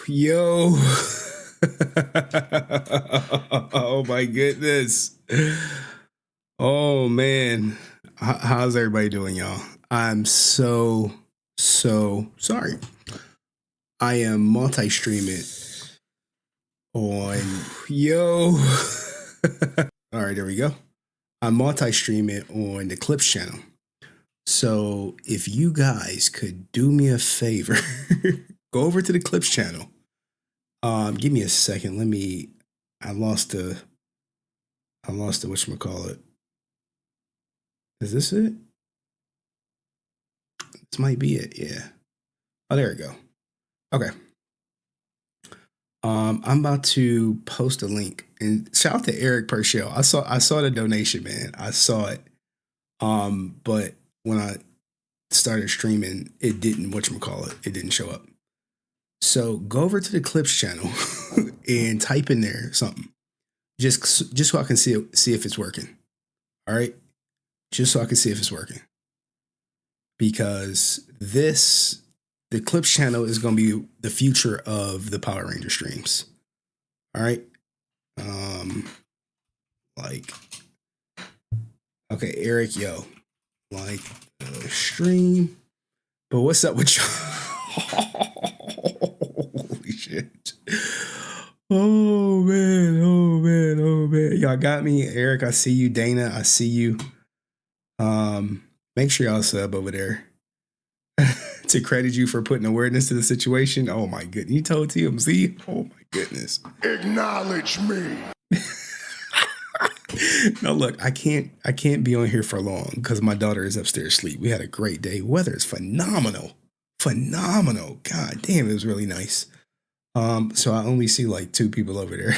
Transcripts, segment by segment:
Yo. Oh my goodness. Oh man. How's everybody doing, y'all? I'm so sorry. I am multi-streaming on yo. All right, there we go. I'm multi-streaming on the Clips channel. So if you guys could do me a favor, go over to the Clips channel. Give me a second. I lost the whatchamacallit. Is this it? This might be it, yeah. Oh, there we go. Okay. I'm about to post a link, and shout out to Eric Purcell. I saw the donation, man. I saw it. But when I started streaming, it didn't it didn't show up. So go over to the Clips channel and type in there something. Just so I can see if it's working. All right? Just so I can see if it's working. Because the Clips channel is going to be the future of the Power Ranger streams. All right? Okay, Eric, yo. Like the stream. But what's up with y'all? Holy shit. Oh man. Y'all got me. Eric, I see you. Dana, I see you. Make sure y'all sub over there. To credit you for putting awareness to the situation. Oh my goodness. You told TMZ? Oh my goodness. Acknowledge me. No, look, I can't be on here for long because my daughter is upstairs asleep. We had a great day. Weather is phenomenal. God damn, it was really nice. So I only see like 2 people over there.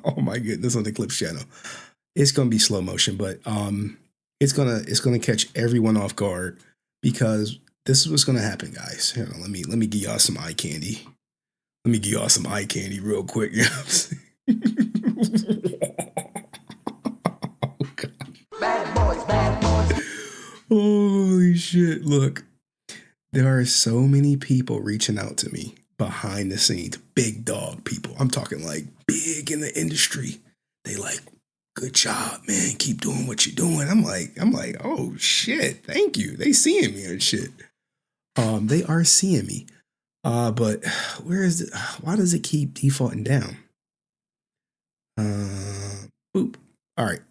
Oh my goodness, on the Clips channel. It's gonna be slow motion, but it's gonna catch everyone off guard because this is what's gonna happen, guys. Here, let me give y'all some eye candy. Let me give y'all some eye candy real quick. You know what I'm saying? Bad boys. Holy shit. Look, there are so many people reaching out to me behind the scenes, big dog people. I'm talking like big in the industry. They like, good job, man. Keep doing what you're doing. I'm like, oh shit, thank you. They seeing me and shit. They are seeing me. But why does it keep defaulting down? Boop. All right.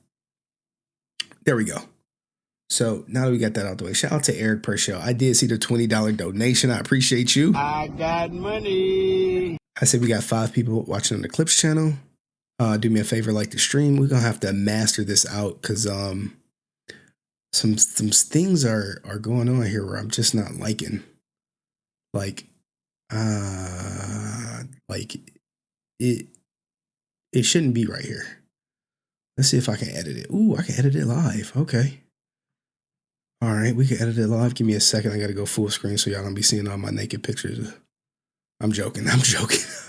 There we go. So now that we got that out the way, shout out to Eric Purcell. I did see the $20 donation. I appreciate you. I got money. I said we got 5 people watching on the Clips channel. Do me a favor, like the stream. We're gonna have to master this out because some things are going on here where I'm just not liking. Like it shouldn't be right here. Let's see if I can edit it. Ooh, I can edit it live. Okay. All right, we can edit it live. Give me a second. I got to go full screen so y'all gonna be seeing all my naked pictures. I'm joking. I got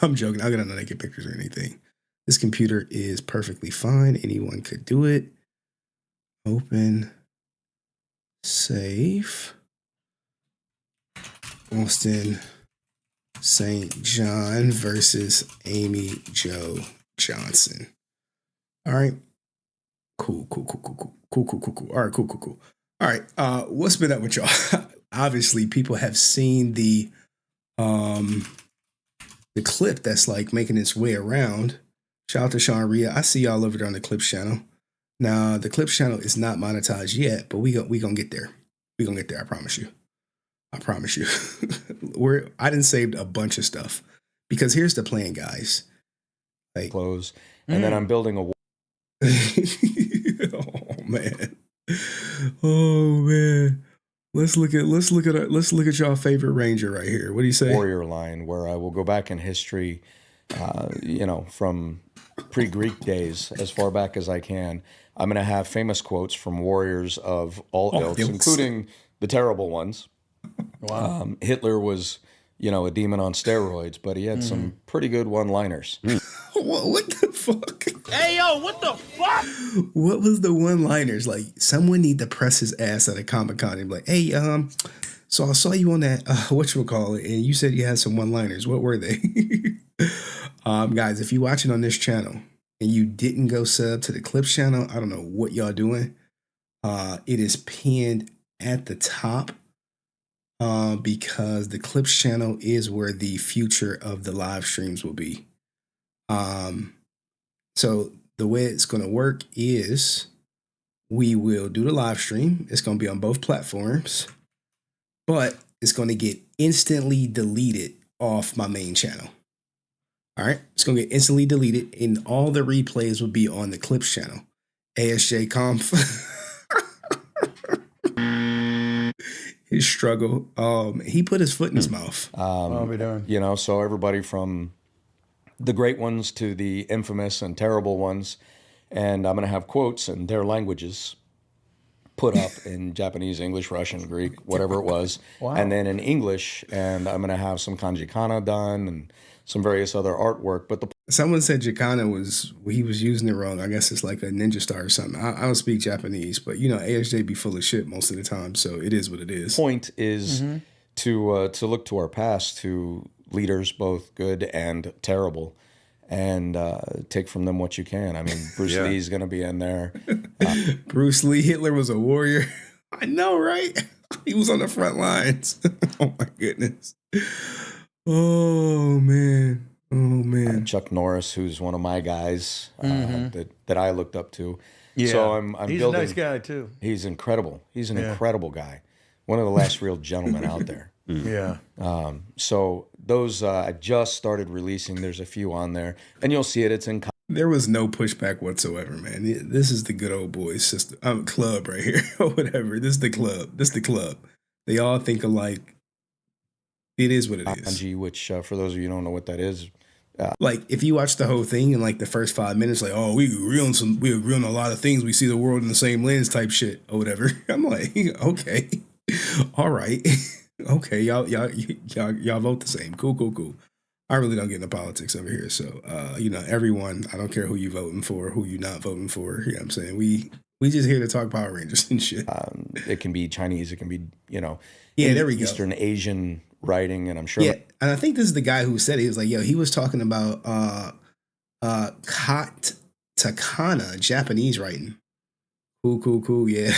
no naked pictures or anything. This computer is perfectly fine. Anyone could do it. Open. Save. Austin St. John versus Amy Jo Johnson. All right. Cool. All right, cool. All right. What's been up with y'all? Obviously, people have seen the clip that's like making its way around. Shout out to Sean Rhea. I see y'all over there on the Clips channel. Now, the Clips channel is not monetized yet, but we gonna get there. We gonna get there. I promise you. I done saved a bunch of stuff because here's the plan, guys. Like close, and then I'm building a. Oh man. Let's look at y'all favorite Ranger right here. What do you say? Warrior line, where I will go back in history, from pre-Greek days as far back as I can. I'm going to have famous quotes from warriors of all ilks, including the terrible ones. Wow. Hitler was, a demon on steroids, but he had some pretty good one-liners. What the fuck? Hey, yo, what the fuck? What was the one-liners? Like, someone need to press his ass at a Comic-Con and be like, hey, So I saw you on that whatchamacallit, and you said you had some one-liners. What were they? Guys, if you're watching on this channel and you didn't go sub to the Clips channel, I don't know what y'all doing. It is pinned at the top because the Clips channel is where the future of the live streams will be. So the way it's going to work is we will do the live stream. It's going to be on both platforms, but it's going to get instantly deleted off my main channel. All right. It's going to get instantly deleted, and all the replays will be on the Clips channel. ASJ Conf. His struggle. He put his foot in his mouth. What are we doing? You know, so everybody from the great ones to the infamous and terrible ones. And I'm going to have quotes in their languages put up in Japanese, English, Russian, Greek, whatever it was. Wow. And then in English, and I'm going to have some kanji kana done and some various other artwork. But the Someone said Jacana he was using it wrong. I guess it's like a ninja star or something. I don't speak Japanese, but you know, ASJ be full of shit most of the time. So it is what it is. point is to look to our past, to leaders, both good and terrible, and take from them what you can. I mean, Bruce Lee's going to be in there. Bruce Lee, Hitler was a warrior. I know, right? He was on the front lines. Oh my goodness. Oh man. Oh man. Chuck Norris, who's one of my guys that I looked up to. Yeah. So I'm He's building. a nice guy too. He's incredible. He's an incredible guy. One of the last real gentlemen out there. Yeah. So those I just started releasing. There's a few on there, and you'll see it. It's in. There was no pushback whatsoever, man. This is the good old boys system. Club right here, or whatever. This is the club. This is the club. They all think alike. It is what it is. Kanji, which for those of you who don't know what that is, Like if you watch the whole thing in like the first 5 minutes, like, oh, we agree on a lot of things. We see the world in the same lens, type shit or whatever. I'm like, okay, all right, okay, y'all vote the same. Cool. I really don't get into politics over here, so you know, everyone. I don't care who you voting for, who you not voting for. You know what I'm saying? We just here to talk Power Rangers and shit. it can be Chinese, it can be There we go. Eastern Asian writing, and I'm sure. Yeah, and I think this is the guy who said it. He was like, yo, he was talking about katakana, Japanese writing. Cool, yeah.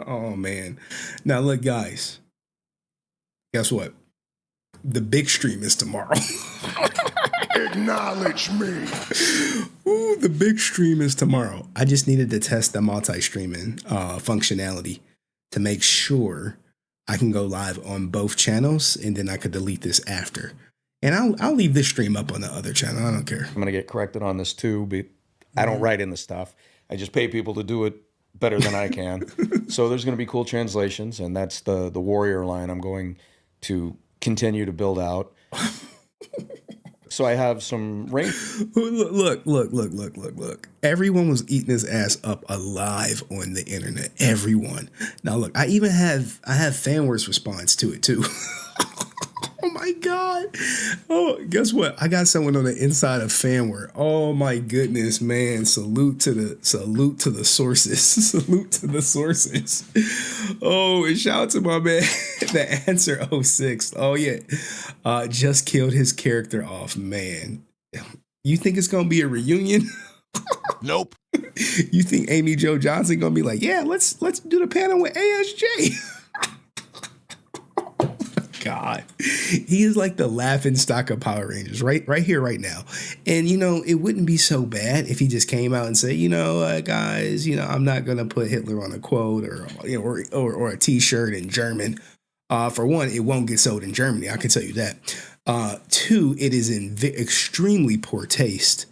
Oh man. Now look, guys. Guess what? The big stream is tomorrow. Acknowledge me. Ooh, the big stream is tomorrow. I just needed to test the multi-streaming functionality to make sure I can go live on both channels, and then I could delete this after. And I'll leave this stream up on the other channel. I don't care. I'm going to get corrected on this too, but I don't write in the stuff. I just pay people to do it better than I can. So there's going to be cool translations, and that's the warrior line I'm going to continue to build out. So I have some rain. Look. Everyone was eating his ass up alive on the internet. Everyone. Now look, I have FanWorks response to it too. Oh my God. Oh, guess what? I got someone on the inside of FanWorks. Oh my goodness, man. Salute to the sources. Salute to the sources. Oh, and shout out to my man, the answer 06. Oh yeah. Just killed his character off, man. You think it's gonna be a reunion? Nope. You think Amy Jo Johnson gonna be like, yeah, let's do the panel with ASJ? God, he is like the laughing stock of Power Rangers, right here, right now. And you know, it wouldn't be so bad if he just came out and said, you know, guys, you know, I'm not gonna put Hitler on a quote or you know, or a T-shirt in German. For one, it won't get sold in Germany. I can tell you that. Two, it is in extremely poor taste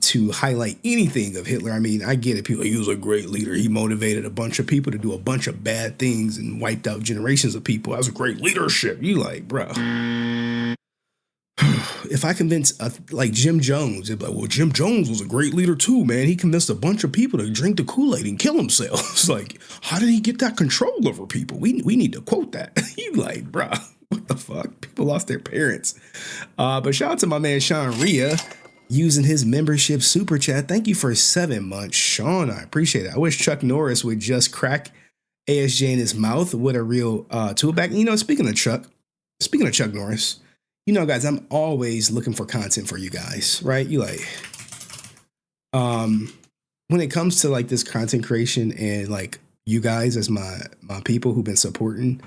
to highlight anything of Hitler. I mean, I get it. People, he was a great leader. He motivated a bunch of people to do a bunch of bad things and wiped out generations of people. That was a great leadership. You like, bro. If I convince like Jim Jones, it'd be like, well, Jim Jones was a great leader too, man. He convinced a bunch of people to drink the Kool-Aid and kill themselves. Like, how did he get that control over people? We need to quote that. You like, bro, what the fuck? People lost their parents. But shout out to my man Sean Rhea, using his membership super chat. Thank you for 7 months, Sean. I appreciate it. I wish Chuck Norris would just crack ASJ in his mouth with a real tool bag. You know, speaking of Chuck Norris, you know, guys, I'm always looking for content for you guys, right? You like, when it comes to like this content creation and like you guys as my people who've been supporting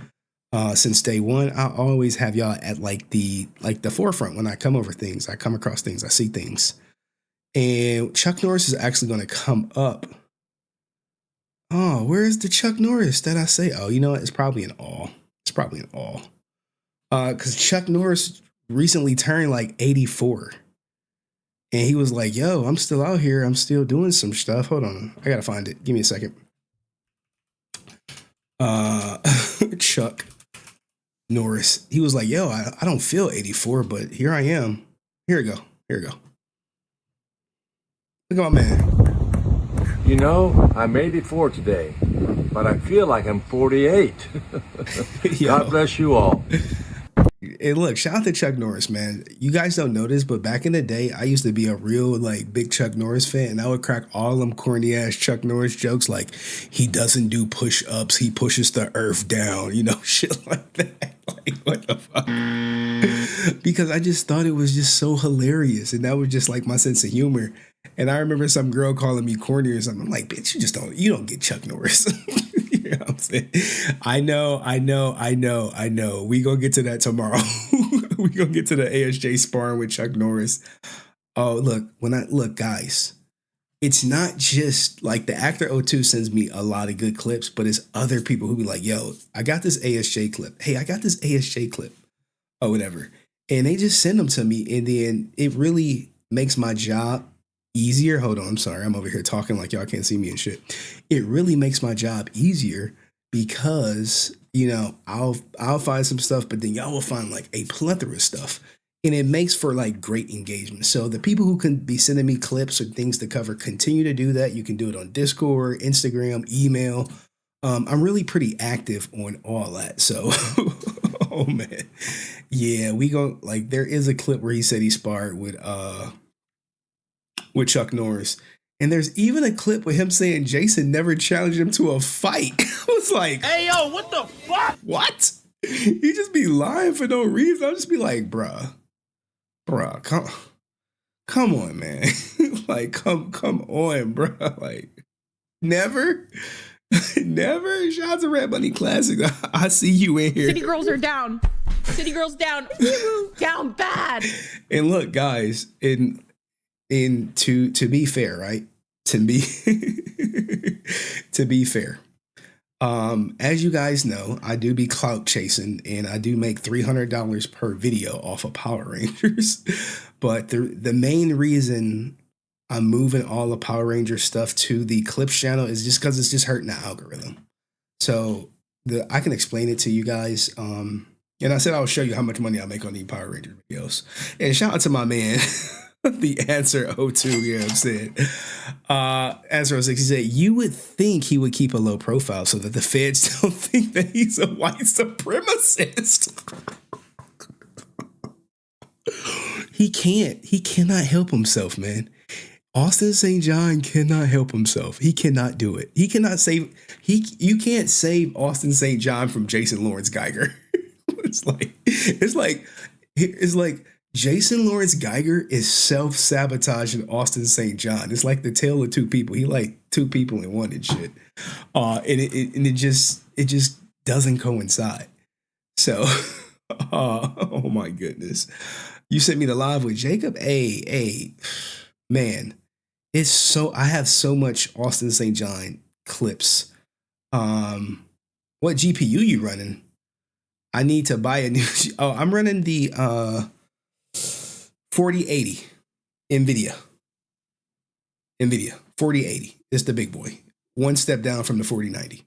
since day one, I always have y'all at like the forefront when I come over things. I come across things, I see things. And Chuck Norris is actually going to come up. Oh, where's the Chuck Norris that I say? Oh, you know what? It's probably an all. It's probably an all. Because Chuck Norris recently turned like 84. And he was like, yo, I'm still out here. I'm still doing some stuff. Hold on. I got to find it. Give me a second. Chuck Norris. He was like, yo, I don't feel 84, but here I am. Here we go. Here we go. Look at my man. You know, I'm 84 today, but I feel like I'm 48. God bless you all. And look, shout out to Chuck Norris, man. You guys don't know this, but back in the day, I used to be a real like big Chuck Norris fan, and I would crack all them corny ass Chuck Norris jokes like he doesn't do push-ups, he pushes the earth down, you know, shit like that. Like, what the fuck? Because I just thought it was just so hilarious, and that was just like my sense of humor. And I remember some girl calling me corny or something. I'm like, bitch, you don't get Chuck Norris. You know what I'm saying? I know. We gonna get to that tomorrow. We gonna get to the ASJ sparring with Chuck Norris. Oh, look, guys, it's not just like the actor O2 sends me a lot of good clips, but it's other people who be like, yo, I got this ASJ clip. Hey, I got this ASJ clip or whatever. And they just send them to me. And then it really makes my job easier. Hold on, I'm sorry. I'm over here talking like y'all can't see me and shit. It really makes my job easier because, you know, I'll find some stuff, but then y'all will find like a plethora of stuff. And it makes for like great engagement. So the people who can be sending me clips or things to cover, continue to do that. You can do it on Discord, Instagram, email. I'm really pretty active on all that. So, oh man. Yeah, we go like there is a clip where he said he sparred with Chuck Norris. And there's even a clip with him saying Jason never challenged him to a fight. I was like, Hey, yo, what the fuck? What? He just be lying for no reason. I'll just be like, bruh, come on, man. Like, come on, bruh. Like, never. Shout out to Red Bunny Classic. I see you in here. City girls are down. City girls down. Down bad. And look, guys, to be fair, right? To be fair. As you guys know, I do be clout chasing and I do make $300 per video off of Power Rangers. But the main reason I'm moving all the Power Ranger stuff to the Clips channel is just because it's just hurting the algorithm. So I can explain it to you guys. And I said I'll show you how much money I make on the Power Ranger videos. And shout out to my man, the Answer O2, you know what I'm saying? Answer 06, he said, you would think he would keep a low profile so that the feds don't think that he's a white supremacist. He cannot help himself, man. Austin St. John cannot help himself. He cannot do it. You can't save Austin St. John from Jason Lawrence Geiger. It's like Jason Lawrence Geiger is self-sabotaging Austin St. John. It's like the tale of two people. He like two people in one and shit. And it just doesn't coincide. So, oh my goodness. You sent me the live with Jacob. Hey, man. I have so much Austin St. John clips. What GPU you running? I need to buy a new. Oh, I'm running the 4080 NVIDIA 4080. It's the big boy. One step down from the 4090.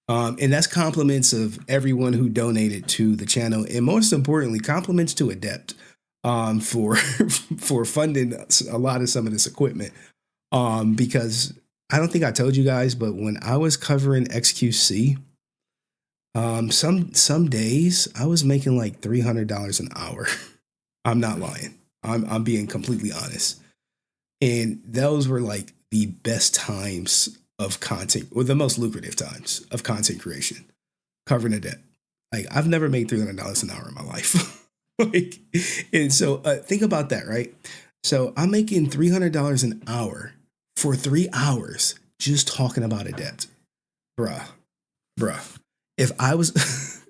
And that's compliments of everyone who donated to the channel. And most importantly, compliments to Adept for funding a lot of some of this equipment. Because I don't think I told you guys, but when I was covering XQC, some days I was making like $300 an hour. I'm not lying. I'm being completely honest. And those were like the best times of content, or the most lucrative times of content creation, covering a debt. Like, I've never made $300 an hour in my life. Like, and so think about that, right? So I'm making $300 an hour for 3 hours just talking about a debt. Bruh. If I was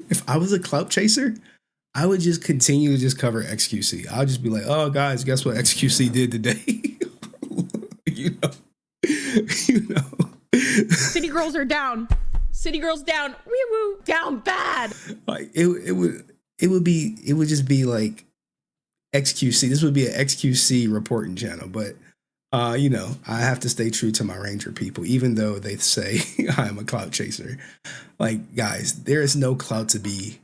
if I was a clout chaser, I would just continue to just cover XQC. I'll just be like, oh guys, guess what XQC did today? you know. City girls are down. City girls down. Wee woo. Down bad. Like it would just be like XQC. This would be an XQC reporting channel, but you know, I have to stay true to my Ranger people, even though they say I'm a clout chaser. Like, guys, there is no clout to be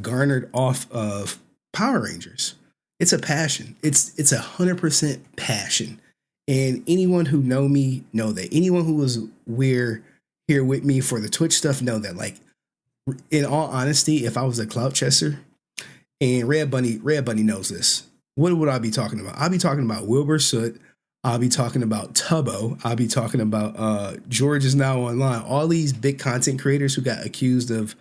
garnered off of Power Rangers. It's a passion. It's 100% passion. And anyone who know me know that. Anyone who was here with me for the Twitch stuff know that. Like, in all honesty, if I was a clout chaser, and Red Bunny knows this, what would I be talking about? I'll be talking about Wilbur Soot. I'll be talking about Tubbo. I'll be talking about George is now online. All these big content creators who got accused of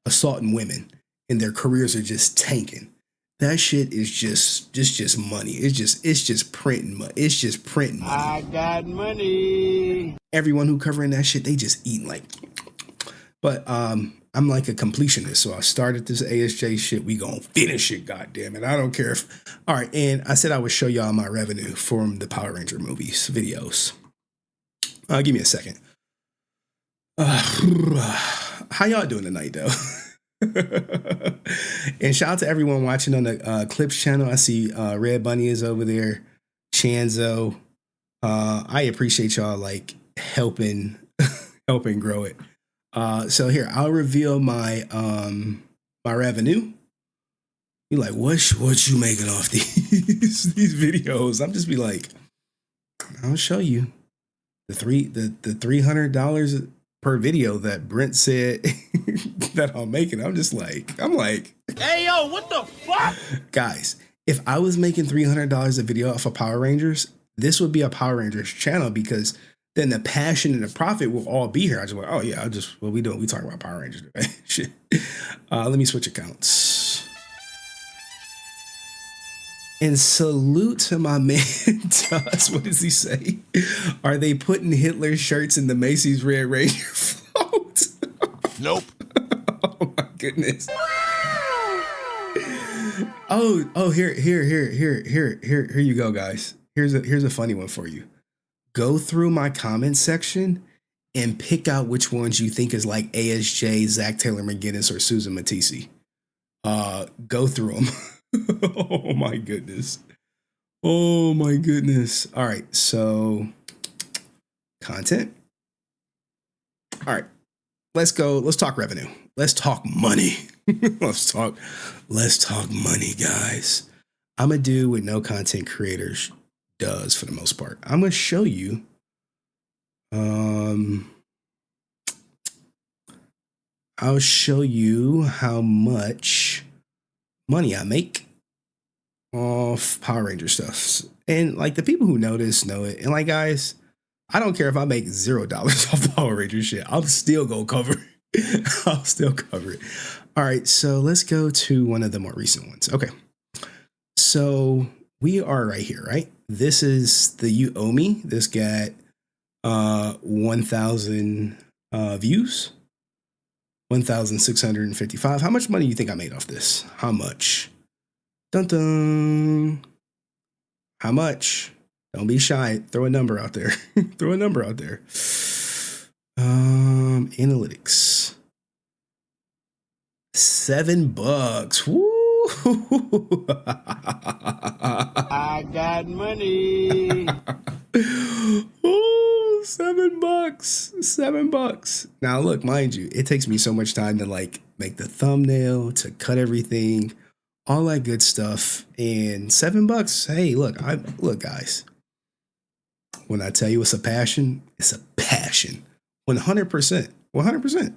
assaulting women and their careers are just tanking. That shit is just money. It's just printing money. It's just printing money. I got money. Everyone who covering that shit, they just eating like. But I'm like a completionist, so I started this ASJ shit. We gonna finish it, goddammit. I don't care if. All right, and I said I would show y'all my revenue from the Power Ranger movies videos. Give me a second. How y'all doing tonight, though? And shout out to everyone watching on the Clips channel. I see Red Bunny is over there, Chanzo. I appreciate y'all like helping grow it. So here, I'll reveal my my revenue. You're like, what you making off these videos? I'm just be like, I'll show you the $300 per video that Brent said that I'm making. I'm like, Hey, yo, what the fuck? guys, if I was making $300 a video off of Power Rangers, this would be a Power Rangers channel, because then the passion and the profit will all be here. I just like, oh yeah, what we doing? We talking about Power Rangers today. Shit. Let me switch accounts. And salute to my man Tuss. What does he say? Are they putting Hitler shirts in the Macy's Red Ranger float? Nope. Oh my goodness. Oh, here you go, guys. Here's a funny one for you. Go through my comment section and pick out which ones you think is like ASJ, Zach Taylor McGinnis, or Susan Matisse. Go through them. Oh my goodness. All right, so content. All right, let's go. Let's talk revenue. Let's talk money. Let's talk money, guys. I'm gonna do what no content creators does for the most part. I'm gonna show you. I'll show you how much money I make off Power Ranger stuff. And like the people who know this know it. And like, guys, I don't care if I make $0 off Power Ranger shit. I'm still gonna cover it. I'll still cover it. All right, so let's go to one of the more recent ones. Okay. So we are right here, right? This is the You Owe Me. This got 1,000 views. 1,655. How much money do you think I made off this? How much? Dun dun. How much? Don't be shy. Throw a number out there. Throw a number out there. Analytics. $7. Woo! I got money. Oh, $7. $7. Now, look, mind you, it takes me so much time to like make the thumbnail, to cut everything, all that good stuff. And $7. Hey, look, guys. When I tell you it's a passion, it's a passion. 100%. 100%.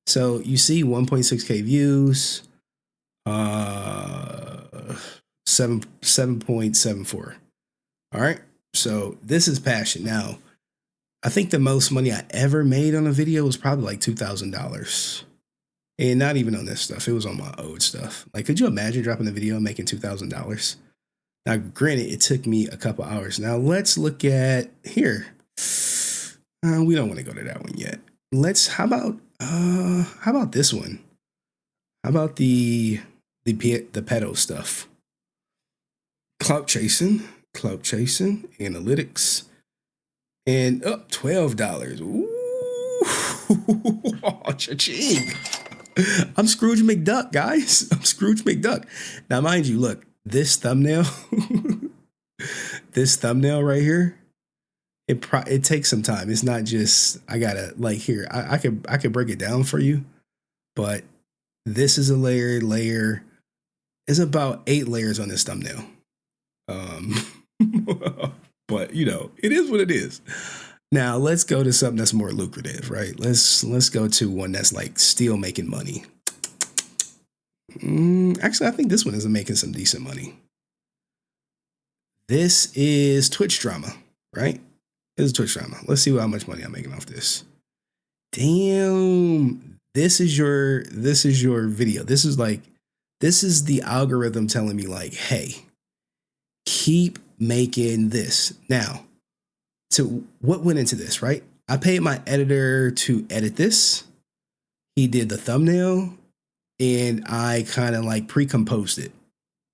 So you see 1.6K views, 7.74. All right. So this is passion. Now, I think the most money I ever made on a video was probably like $2,000. And not even on this stuff. It was on my old stuff. Like, could you imagine dropping a video and making $2,000? Now, granted, it took me a couple hours. Now, let's look at here. We don't want to go to that one yet. How about this one? How about the pedo stuff? Clout chasing, analytics, and up $12. Ooh, oh, cha-ching. I'm Scrooge McDuck, guys. I'm Scrooge McDuck. Now, mind you, look, this thumbnail, this thumbnail right here, it takes some time. It's not just, I gotta, like, here, I could break it down for you, but this is a layer. It's about 8 layers on this thumbnail. But you know, it is what it is. Now let's go to something that's more lucrative, right? Let's go to one that's like still making money. Actually, I think this one is making some decent money. This is Twitch drama, right? This is Twitch drama. Let's see how much money I'm making off this. Damn, this is your video. This is the algorithm telling me like, hey, keep making this. Now, so what went into this, right? I paid my editor to edit this. He did the thumbnail and I kind of like pre-composed it.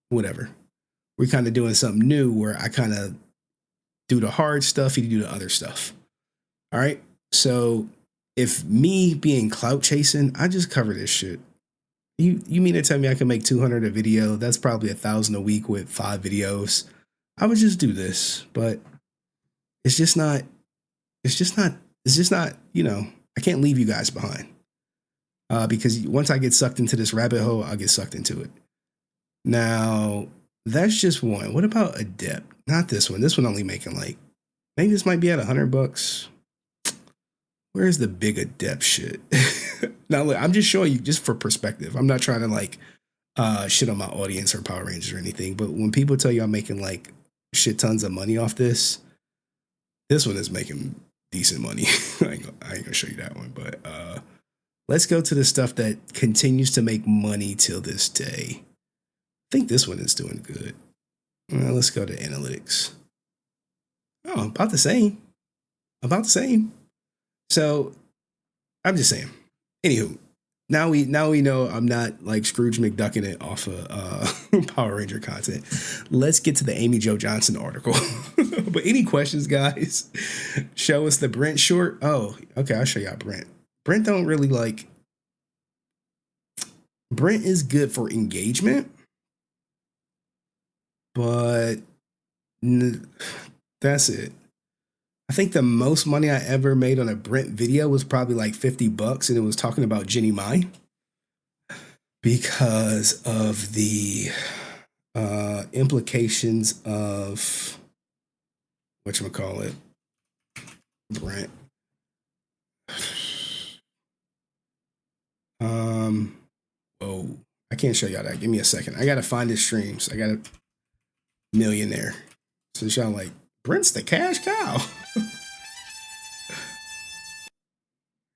Whatever. We're kind of doing something new where I kind of do the hard stuff, he do the other stuff. All right. So if me being clout chasing, I just cover this shit. You mean to tell me I can make 200 a video? That's probably 1,000 a week with 5 videos. I would just do this, but it's just not, you know, I can't leave you guys behind. Because once I get sucked into this rabbit hole, I'll get sucked into it. Now, that's just one. What about Adept? Not this one. This one only making like, maybe this might be at $100. Where's the big Adept shit? Now, look, I'm just showing you just for perspective. I'm not trying to like shit on my audience or Power Rangers or anything. But when people tell you I'm making like shit tons of money off this one is making decent money. I ain't gonna show you that one. But let's go to the stuff that continues to make money till this day. I think this one is doing good. Let's go to analytics. Oh, about the same. About the same. So I'm just saying. Anywho, now we know I'm not like Scrooge McDucking it off of Power Ranger content. Let's get to the Amy Jo Johnson article. But any questions, guys? Show us the Brent short. Oh, okay. I'll show y'all Brent. Brent don't really like. Brent is good for engagement, but that's it. I think the most money I ever made on a Brent video was probably like $50, and it was talking about Jenny Mai because of the implications of whatchamacallit, Brent. Oh, I can't show y'all that. Give me a second. I gotta find his streams. I got a millionaire. So y'all like, Brent's the cash cow.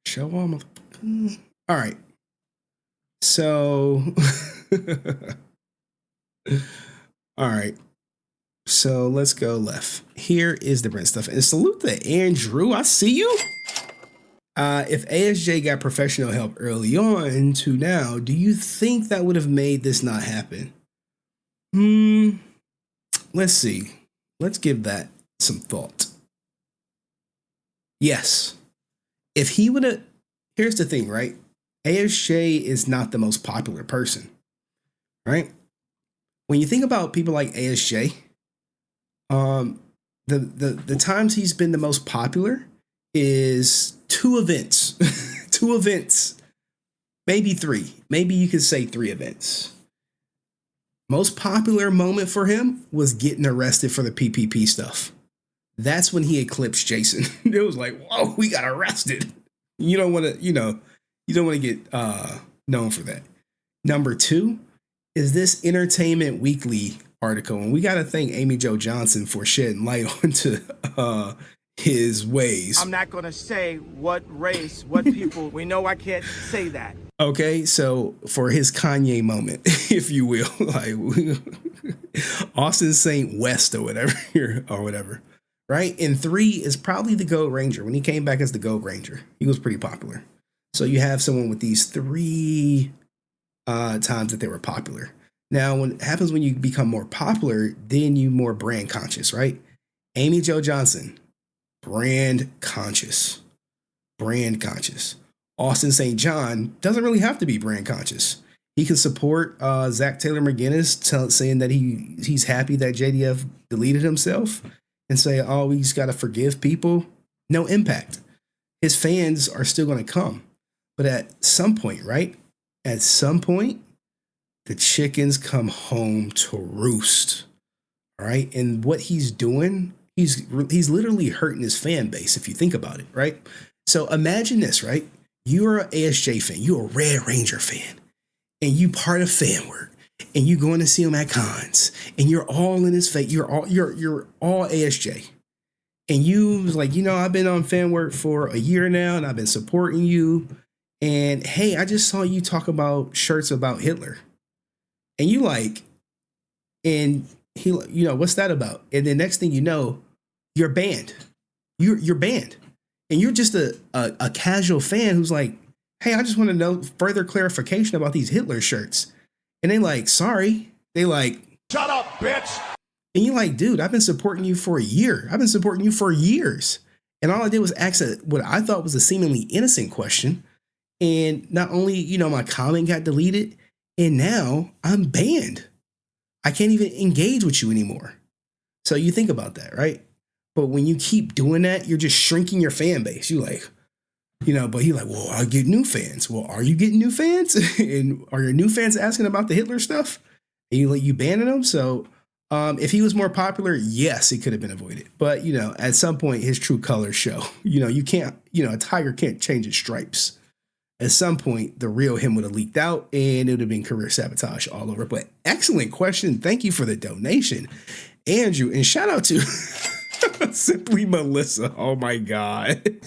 Show him. All right. So, all right. So let's go left. Here is the Brent stuff. And salute to Andrew. I see you. If ASJ got professional help early on to now, do you think that would have made this not happen? Let's see. Let's give that some thought. Yes. If he would have, here's the thing, right? ASJ is not the most popular person, right? When you think about people like ASJ, the times he's been the most popular is 2 events, 2 events, maybe 3. Maybe you could say 3 events. Most popular moment for him was getting arrested for the PPP stuff. That's when he eclipsed Jason. It was like, whoa, we got arrested. You don't want to, you don't want to get known for that. Number 2 is this Entertainment Weekly article. And we got to thank Amy Jo Johnson for shedding light onto his ways. I'm not gonna say what race, what people. We know I can't say that. Okay, so for his Kanye moment, if you will, like Austin St. West or whatever, right? And 3 is probably the Gold Ranger. When he came back as the Gold Ranger, he was pretty popular. So you have someone with these 3 times that they were popular. Now, what happens when you become more popular, then you more brand conscious, right? Amy Jo Johnson, brand conscious. Austin St. John doesn't really have to be brand conscious. He can support Zach Taylor McGinnis saying that he's happy that JDF deleted himself and say, oh, he's got to forgive people. No impact. His fans are still going to come. But at some point, right? At some point, the chickens come home to roost. All right. And what he's doing, he's literally hurting his fan base, if you think about it, right? So imagine this, right? You're an ASJ fan, you're a Red Ranger fan, and you part of fan work, and you going to see him at cons, and you're all in his face, you're all ASJ. And you was like, I've been on fan work for a year now, and I've been supporting you. And hey, I just saw you talk about shirts about Hitler. And you like, and he, what's that about? And the next thing you know, you're banned. You're banned. And you're just a casual fan who's like, hey, I just want to know further clarification about these Hitler shirts. And they like, sorry. They like, Shut up, bitch. And you're like, dude, I've been supporting you for a year. I've been supporting you for years. And all I did was ask what I thought was a seemingly innocent question. And not only, my comment got deleted, and now I'm banned. I can't even engage with you anymore. So you think about that, right? But when you keep doing that, you're just shrinking your fan base. You like, but he like, well, I get new fans. Well, are you getting new fans? And are your new fans asking about the Hitler stuff? And you banning them? So if he was more popular, yes, it could have been avoided. But, at some point, his true colors show. You can't, a tiger can't change its stripes. At some point, the real him would have leaked out and it would have been career sabotage all over. But excellent question. Thank you for the donation, Andrew. And shout out to Simply Melissa. Oh, my God.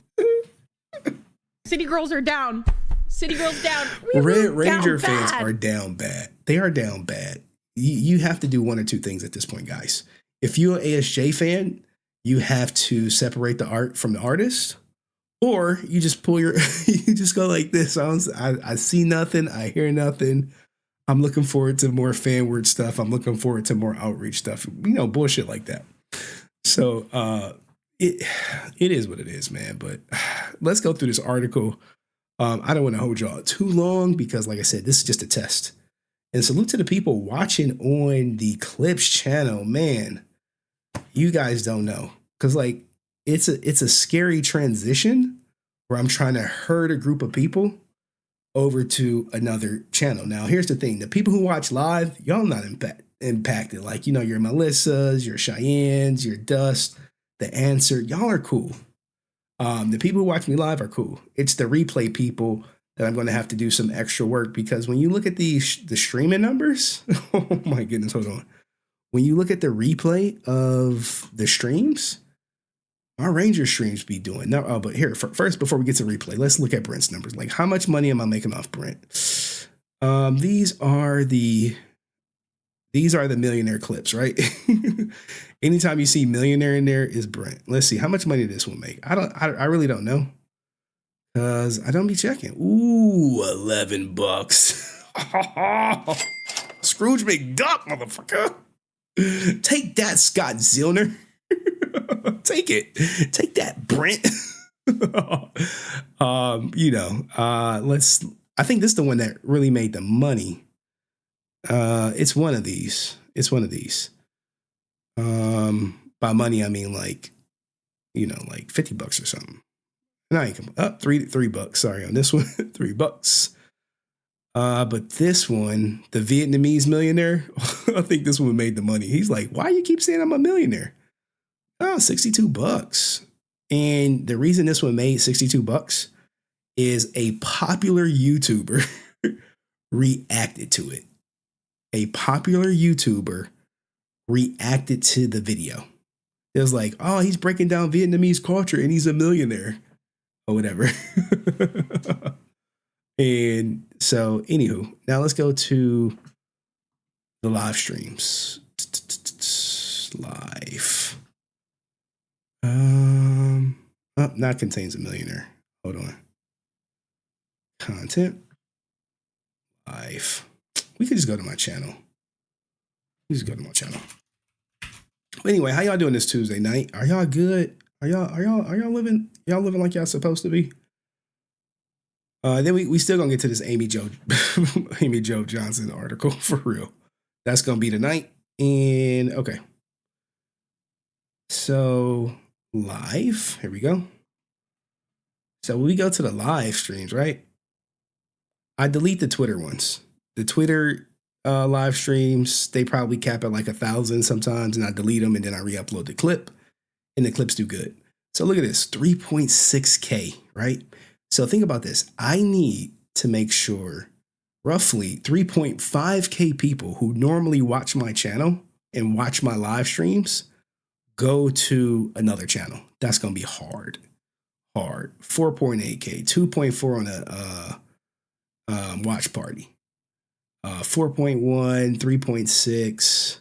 City girls are down. City girls down. Red Ranger fans are down bad. They are down bad. You have to do one or two things at this point, guys. If you're an ASJ fan, you have to separate the art from the artist. Or you just you just go like this. I see nothing. I hear nothing. I'm looking forward to more fan word stuff. I'm looking forward to more outreach stuff. Bullshit like that. So it is what it is, man. But let's go through this article. I don't want to hold y'all too long because, like I said, this is just a test. And salute to the people watching on the Clips channel. Man, you guys don't know. Because, like, it's a scary transition where I'm trying to herd a group of people over to another channel. Now, here's the thing. The people who watch live, y'all not impacted. Like, your Melissas, your Cheyennes, your Dust, the Answer. Y'all are cool. The people who watch me live are cool. It's the replay people that I'm going to have to do some extra work because when you look at the streaming numbers, oh my goodness, hold on. When you look at the replay of the streams, our Ranger streams be doing. Now, but here, first, before we get to replay, let's look at Brent's numbers. Like, how much money am I making off Brent? These are the millionaire clips, right? Anytime you see millionaire in there is Brent. Let's see how much money this will make. I really don't know because I don't be checking. Ooh, $11. Scrooge McDuck, motherfucker. Take that, Scott Zillner. Take it. Take that, Brent. I think this is the one that really made the money. It's one of these. By money, I mean like $50 or something. And I ain't come up $3. Sorry, on this one, $3. But this one, the Vietnamese millionaire, I think this one made the money. He's like, why you keep saying I'm a millionaire? Oh, $62. And the reason this one made $62 is a popular YouTuber reacted to it. A popular YouTuber reacted to the video. It was like, oh, he's breaking down Vietnamese culture and he's a millionaire or whatever. And so, anywho, now let's go to the live streams. Live. Oh, not contains a millionaire. Hold on. Content. Live. We could just go to my channel. Just go to my channel. Anyway, how y'all doing this Tuesday night? Are y'all good? Are y'all living like y'all supposed to be? Then we still gonna get to this Amy Jo Johnson article for real. That's gonna be tonight. And okay. So live, here we go. So when we go to the live streams, right? I delete the Twitter ones. The Twitter live streams, they probably cap at like 1,000 sometimes, and I delete them and then I re-upload the clip, and the clips do good. So look at this, 3.6K, right? So think about this. I need to make sure roughly 3.5K people who normally watch my channel and watch my live streams go to another channel. That's going to be hard. 4.8K, 2.4 on a watch party. 4.1, 3.6.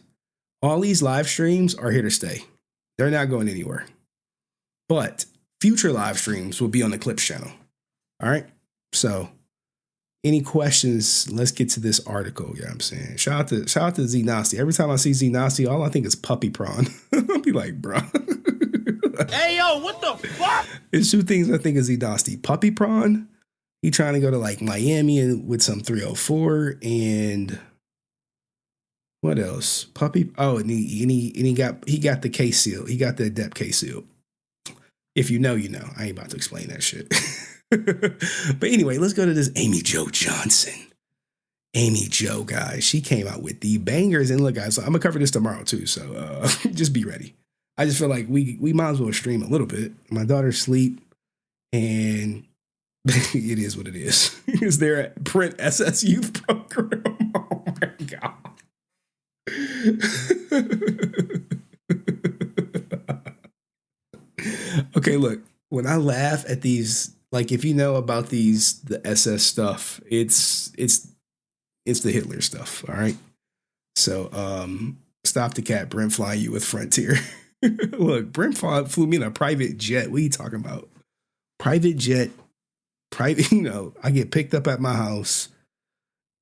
All these live streams are here to stay. They're not going anywhere. But future live streams will be on the Clips channel. All right. So any questions? Let's get to this article. You know what I'm saying? Shout out to Z Nasty. Every time I see Z Nasty, all I think is puppy prawn. I'll be like, bro. Hey, yo, what the fuck? There's two things I think of Z Nasty. Puppy prawn. He trying to go to like Miami and with some 304 and what else? Puppy. Oh, and he got the case seal. He got the adept case seal. If you know, you know. I ain't about to explain that shit. But anyway, let's go to this Amy Jo Johnson. Amy Jo, guys, she came out with the bangers. And look, guys, so I'm gonna cover this tomorrow too. So just be ready. I just feel like we might as well stream a little bit. My daughter's asleep, and it is what it is. Is there a print SS youth program? Oh my god. Okay, look, when I laugh at these, like if you know about the SS stuff, it's the Hitler stuff, all right? So stop the cat, Brent flying you with Frontier. Look, Brent flew me in a private jet. What are you talking about? Private jet, I get picked up at my house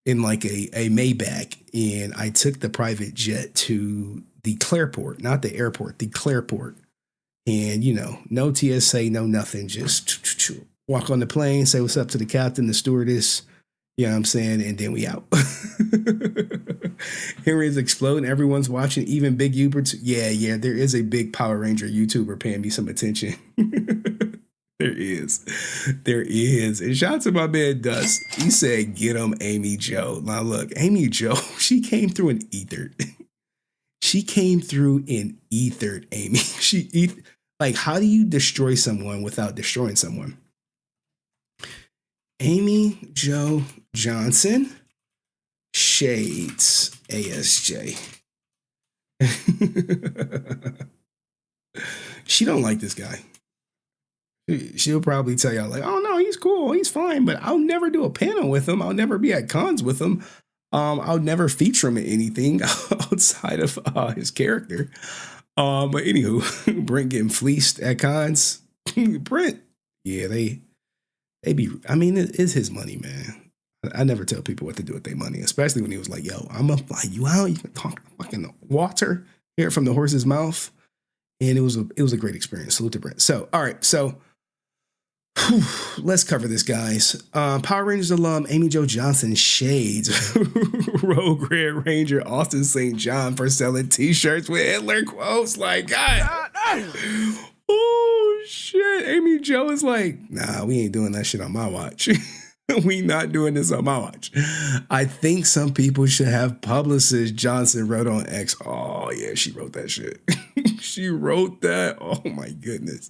in like a Maybach, and I took the private jet to the Clareport, not the airport, the Clareport. And, no TSA, no nothing. Just walk on the plane, say what's up to the captain, the stewardess. You know what I'm saying? And then we out. Henry is exploding. Everyone's watching, even Big Hubert. Yeah. There is a big Power Ranger YouTuber paying me some attention. There is. And shout out to my man Dust. He said, get him, Amy Jo. Now, look, Amy Jo, she came through and ethered. Amy. Like, how do you destroy someone without destroying someone? Amy Jo Johnson, Shades ASJ. She don't like this guy. She'll probably tell y'all like, oh no, he's cool, he's fine, but I'll never do a panel with him. I'll never be at cons with him. I'll never feature him in anything outside of his character. But anywho, Brent getting fleeced at cons. Brent, yeah, they be. I mean, it's his money, man. I never tell people what to do with their money, especially when he was like, "Yo, I'm gonna fly you out. You can talk fucking water, hear it from the horse's mouth," and it was a great experience. Salute to Brent. So, all right, so. Let's cover this, guys. Power Rangers alum Amy Jo Johnson shades Rogue Red Ranger Austin St. John for selling t-shirts with Hitler quotes. Like, God. Oh, shit. Amy Jo is like, nah, we ain't doing that shit on my watch. We not doing this on my watch. I think some people should have publicists, Johnson wrote on X. Oh, yeah, she wrote that shit. She wrote that. Oh, my goodness.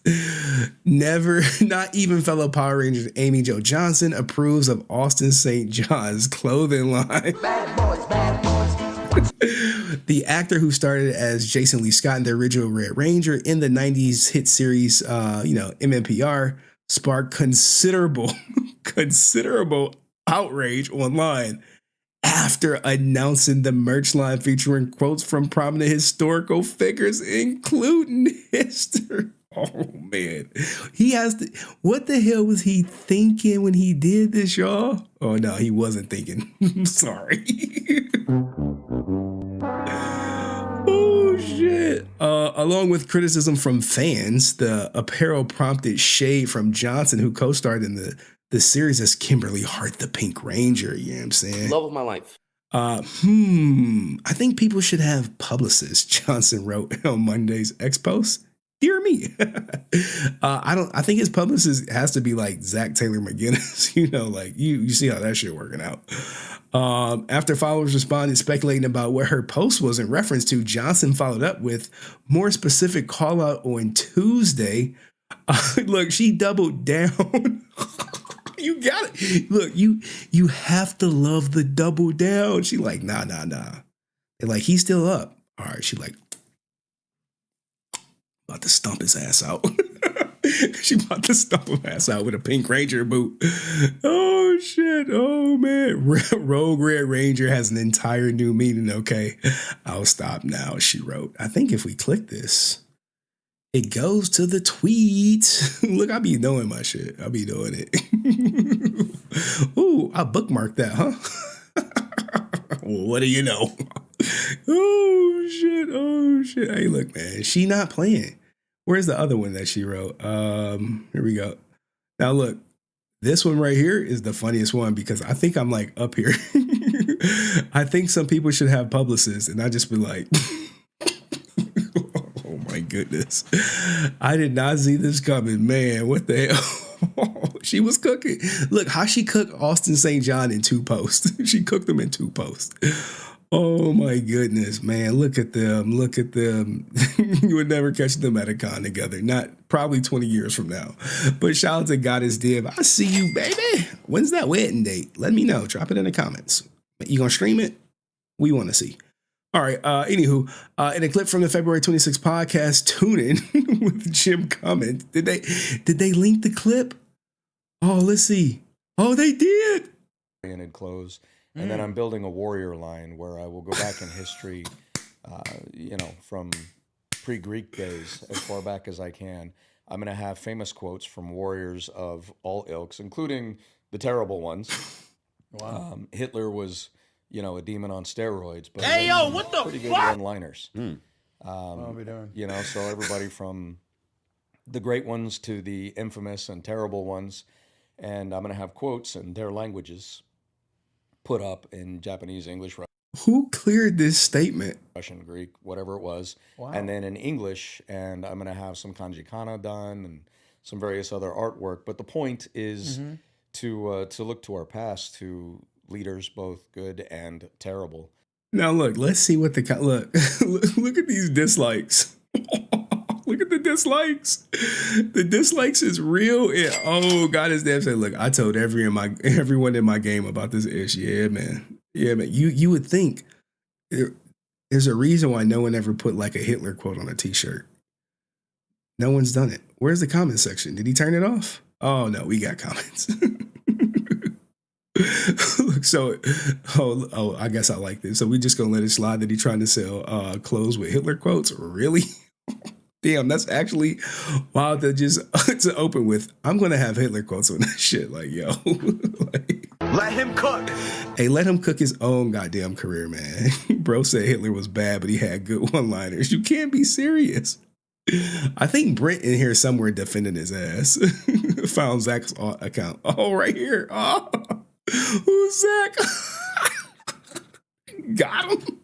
Never, not even fellow Power Rangers Amy Jo Johnson approves of Austin St. John's clothing line. Bad boys, bad boys. The actor who started as Jason Lee Scott in the original Red Ranger in the 90s hit series, MMPR, sparked considerable outrage online after announcing the merch line featuring quotes from prominent historical figures, including history. Oh man, what the hell was he thinking when he did this, y'all? Oh no, he wasn't thinking. I'm sorry. Oh shit. Along with criticism from fans, the apparel prompted shade from Johnson, who co-starred in the series as Kimberly Hart, the Pink Ranger. You know what I'm saying? Love of my life. I think people should have publicists, Johnson wrote on Monday's X post. Dear me. I think his publicist has to be like Zach Taylor McGinnis. You see how that shit working out. After followers responded speculating about what her post was in reference to, Johnson followed up with more specific call out on Tuesday. Look, she doubled down. You got it. Look, you have to love the double down. She like, nah. And like, he's still up. All right, she like, about to stomp his ass out. She about to stomp his ass out with a Pink Ranger boot. Oh, shit. Oh, man. Rogue Red Ranger has an entire new meaning. Okay, I'll stop now, she wrote. I think if we click this, it goes to the tweets. Look, I be knowing my shit. I be doing it. Ooh, I bookmarked that, huh? Well, what do you know? Oh shit. Hey, look, man, she not playing. Where's the other one that she wrote? Here we go. Now look, this one right here is the funniest one because I think I'm like up here. I think some people should have publicists, and I just be like, oh my goodness. I did not see this coming, man. What the hell? She was cooking. Look how she cooked Austin St. John in 2 posts. She cooked them in 2 posts. Oh my goodness, man. Look at them. You would never catch them at a con together. Not probably 20 years from now. But shout out to Goddess Div. I see you, baby. When's that wedding date? Let me know. Drop it in the comments. You gonna stream it? We want to see. All right. Anywho, in a clip from the February 26th podcast, Tune In with Jim Cummins. Did they link the clip? Oh, let's see. Oh, they did. And clothes. And then I'm building a warrior line where I will go back in history, from pre-Greek days as far back as I can. I'm going to have famous quotes from warriors of all ilks, including the terrible ones. Wow. Hitler was, a demon on steroids, but Hey, yo, what the pretty good fuck? one-liners. What are we doing? So everybody from the great ones to the infamous and terrible ones. And I'm going to have quotes in their languages put up in Japanese, English, Who cleared this statement? Russian, Greek, whatever it was. Wow. And then in English, and I'm going to have some kanji kana done and some various other artwork. But the point is to look to our past, to leaders both good and terrible. Now look, let's see what look at these dislikes. Look at the dislikes. The dislikes is real. Oh, God is damn saying, look, I told everyone in my game about this ish. Yeah, man. You would think there's a reason why no one ever put like a Hitler quote on a t-shirt. No one's done it. Where's the comment section? Did he turn it off? Oh no, we got comments. So, I guess I like this. So we just gonna let it slide that he trying to sell clothes with Hitler quotes? Really? Damn, that's actually wild to open with. I'm gonna have Hitler quotes on that shit. Like, yo, Let him cook. Hey, let him cook his own goddamn career, man. Bro said Hitler was bad, but he had good one-liners. You can't be serious. I think Brent in here somewhere defending his ass. Found Zach's account. Oh, right here. Oh, who's Zach? Got him.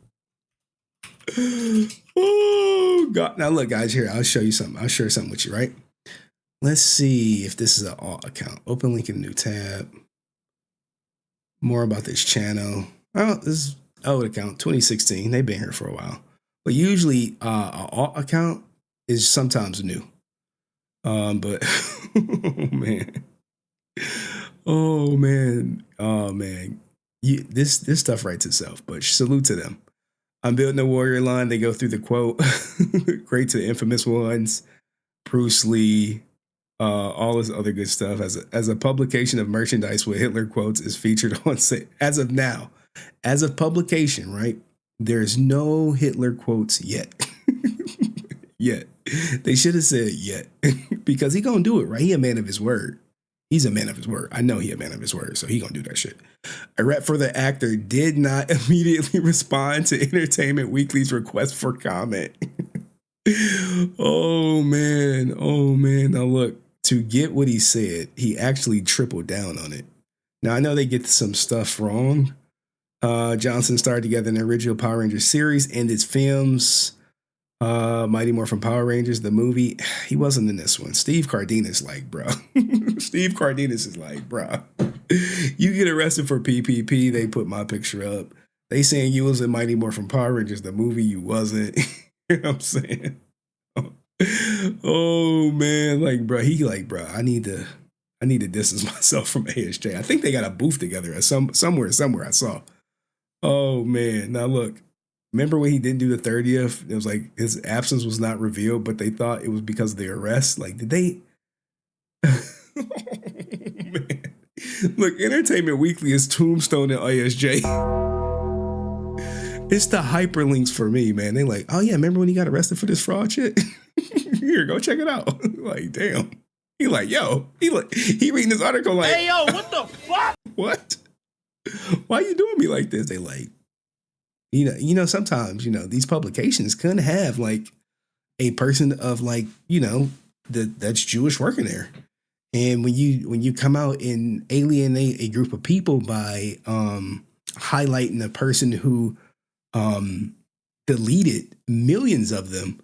Oh God! Now look, guys. Here, I'll show you something. I'll share something with you, right? Let's see if this is an alt account. Open link in a new tab. More about this channel. Oh, this is old account, 2016. They've been here for a while, but usually an alt account is sometimes new. But oh man. This stuff writes itself. But salute to them. I'm building a warrior line. They go through the quote, great to the infamous ones, Bruce Lee, all this other good stuff. As a publication of merchandise with Hitler quotes is featured on as of now, as of publication, right? There's no Hitler quotes yet. Yet. They should have said yet because he gonna do it, right? He a man of his word. He's a man of his word. I know he a man of his word, so he gonna do that shit. A rep for the actor did not immediately respond to Entertainment Weekly's request for comment. Oh man. Now look, to get what he said, he actually tripled down on it. Now I know they get some stuff wrong. Johnson starred together in the original Power Rangers series and its films. Mighty Morphin Power Rangers, the movie. He wasn't in this one. Steve Cardenas like, bro. Steve Cardenas is like, bro. You get arrested for PPP. They put my picture up. They saying you was in Mighty Morphin Power Rangers, the movie. You wasn't. You know what I'm saying? Oh man, like, bro. He like, bro. I need to distance myself from ASJ. I think they got a booth together at somewhere I saw. Oh man. Now look. Remember when he didn't do the 30th? It was like his absence was not revealed, but they thought it was because of the arrest. Like, did they? Oh, man. Look, Entertainment Weekly is Tombstone and ASJ. It's the hyperlinks for me, man. They like, oh yeah, remember when he got arrested for this fraud shit? Here, go check it out. Like, damn. He like, yo. He reading this article like, Hey, yo, what the fuck? What? Why you doing me like this? They like, you know, sometimes, these publications couldn't have like a person of like, that's Jewish working there. And when you come out and alienate a group of people by highlighting a person who deleted millions of them,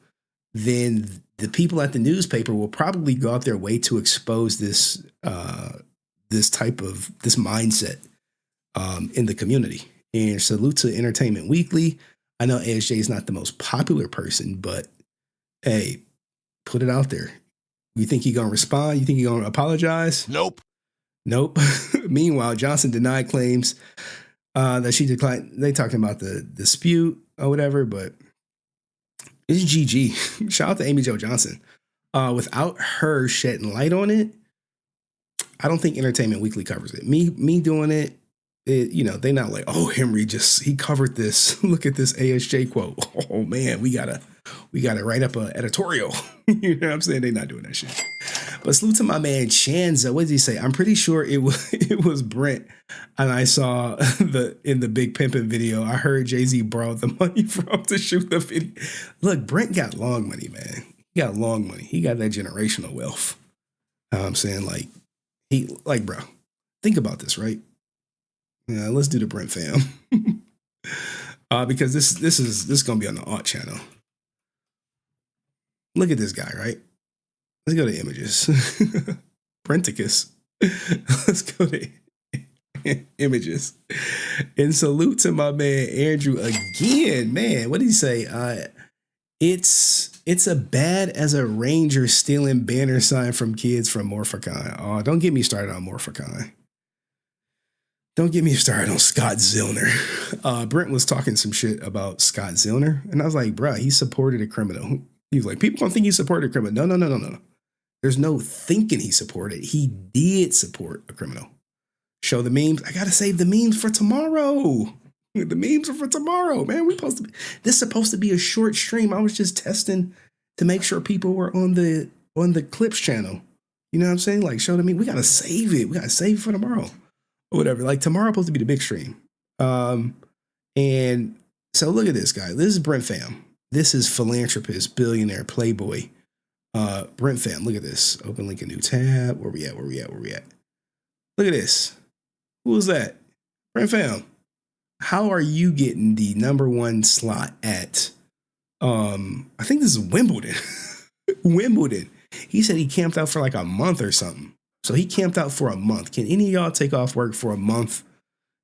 then the people at the newspaper will probably go out their way to expose this mindset in the community. And salute to Entertainment Weekly. I know ASJ is not the most popular person, but hey, put it out there. You think he's going to respond? You think he's going to apologize? Nope. Meanwhile, Johnson denied claims that she declined. They talking about the dispute or whatever, but it's GG. Shout out to Amy Jo Johnson. Without her shedding light on it, I don't think Entertainment Weekly covers it. Me doing it, they're not like, oh, Henry he covered this. Look at this ASJ quote. Oh man, we gotta write up an editorial. You know what I'm saying? They're not doing that shit. But salute to my man Chanza. What did he say? I'm pretty sure it was Brent. And I saw in the Big Pimpin' video, I heard Jay-Z borrowed the money from to shoot the video. Look, Brent got long money, man. He got long money. He got that generational wealth. You know what I'm saying? Bro, think about this, right? Yeah, let's do the Brent fam. Because this is gonna be on the art channel. Look at this guy, right? Let's go to images. Brenticus. Let's go to images. And salute to my man Andrew again. Man, what did he say? It's a bad as a ranger stealing banner sign from kids from Morphicon. Oh, don't get me started on Morphicon. Don't get me started on Scott Zillner. Brent was talking some shit about Scott Zillner, and I was like, bruh, he supported a criminal. He was like, people don't think he supported a criminal. No. There's no thinking he supported. He did support a criminal. Show the memes. I gotta save the memes for tomorrow. The memes are for tomorrow, man. This is supposed to be a short stream. I was just testing to make sure people were on the clips channel. You know what I'm saying? Like, show the meme. We gotta save it. We gotta save it for tomorrow. Or whatever. Like, tomorrow's supposed to be the big stream. And so look at this guy. This is Brent Fam. This is philanthropist, billionaire, playboy. Brent Fam, look at this. Open link a new tab. Where we at? Look at this. Who is that? Brent Fam. How are you getting the #1 slot at I think this is Wimbledon. Wimbledon. He said he camped out for like a month or something. So he camped out for a month. Can any of y'all take off work for a month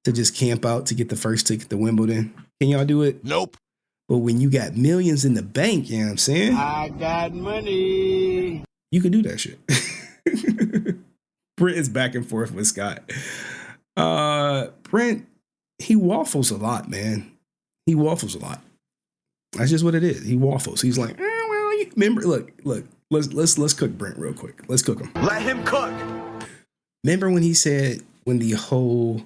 to just camp out to get the first ticket to Wimbledon? Can y'all do it? Nope. But when you got millions in the bank, you know what I'm saying? I got money. You can do that shit. Brent is back and forth with Scott. Brent, he waffles a lot, man. He waffles a lot. That's just what it is. He waffles. He's like, well, you remember, look, let's cook Brent real quick. Let's cook him. Let him cook. Remember when he said, when the whole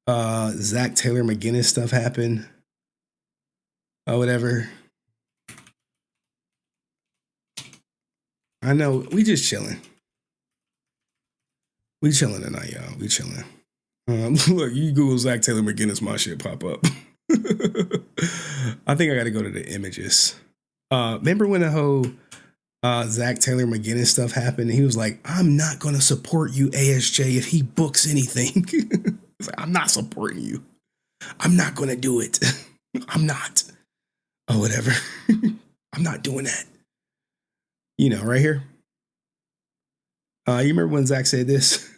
Zach Taylor McGinnis stuff happened or whatever? I know, we just chilling. We chilling tonight, y'all. We chilling. Look, you Google Zach Taylor McGinnis, my shit pop up. I think I got to go to the images. Remember when the whole Zach Taylor McGinnis stuff happened? And he was like, I'm not going to support you, ASJ, if he books anything. He's like, I'm not supporting you. I'm not going to do it. I'm not. Oh, whatever. I'm not doing that. You know, right here. You remember when Zach said this?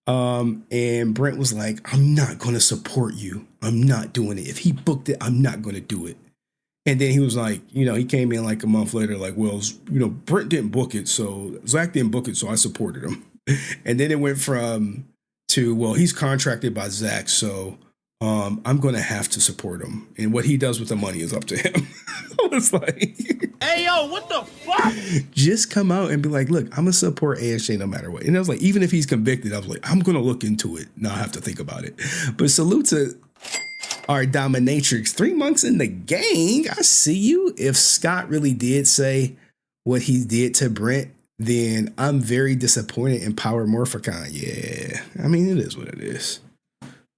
And Brent was like, I'm not going to support you. I'm not doing it. If he booked it, I'm not going to do it. And then he was like, you know, he came in like a month later, like, well, you know, Brent didn't book it. So Zach didn't book it. So I supported him. And then it went to, well, he's contracted by Zach. So I'm going to have to support him. And what he does with the money is up to him. I was like, Hey, yo, what the fuck? just come out and be like, look, I'm going to support ASJ no matter what. And I was like, even if he's convicted, I was like, I'm going to look into it. Now I have to think about it. But salute to our dominatrix. 3 months in the gang. I see you. If Scott really did say what he did to Brent, then I'm very disappointed in PowerMorphicon. Yeah. I mean, it is what it is.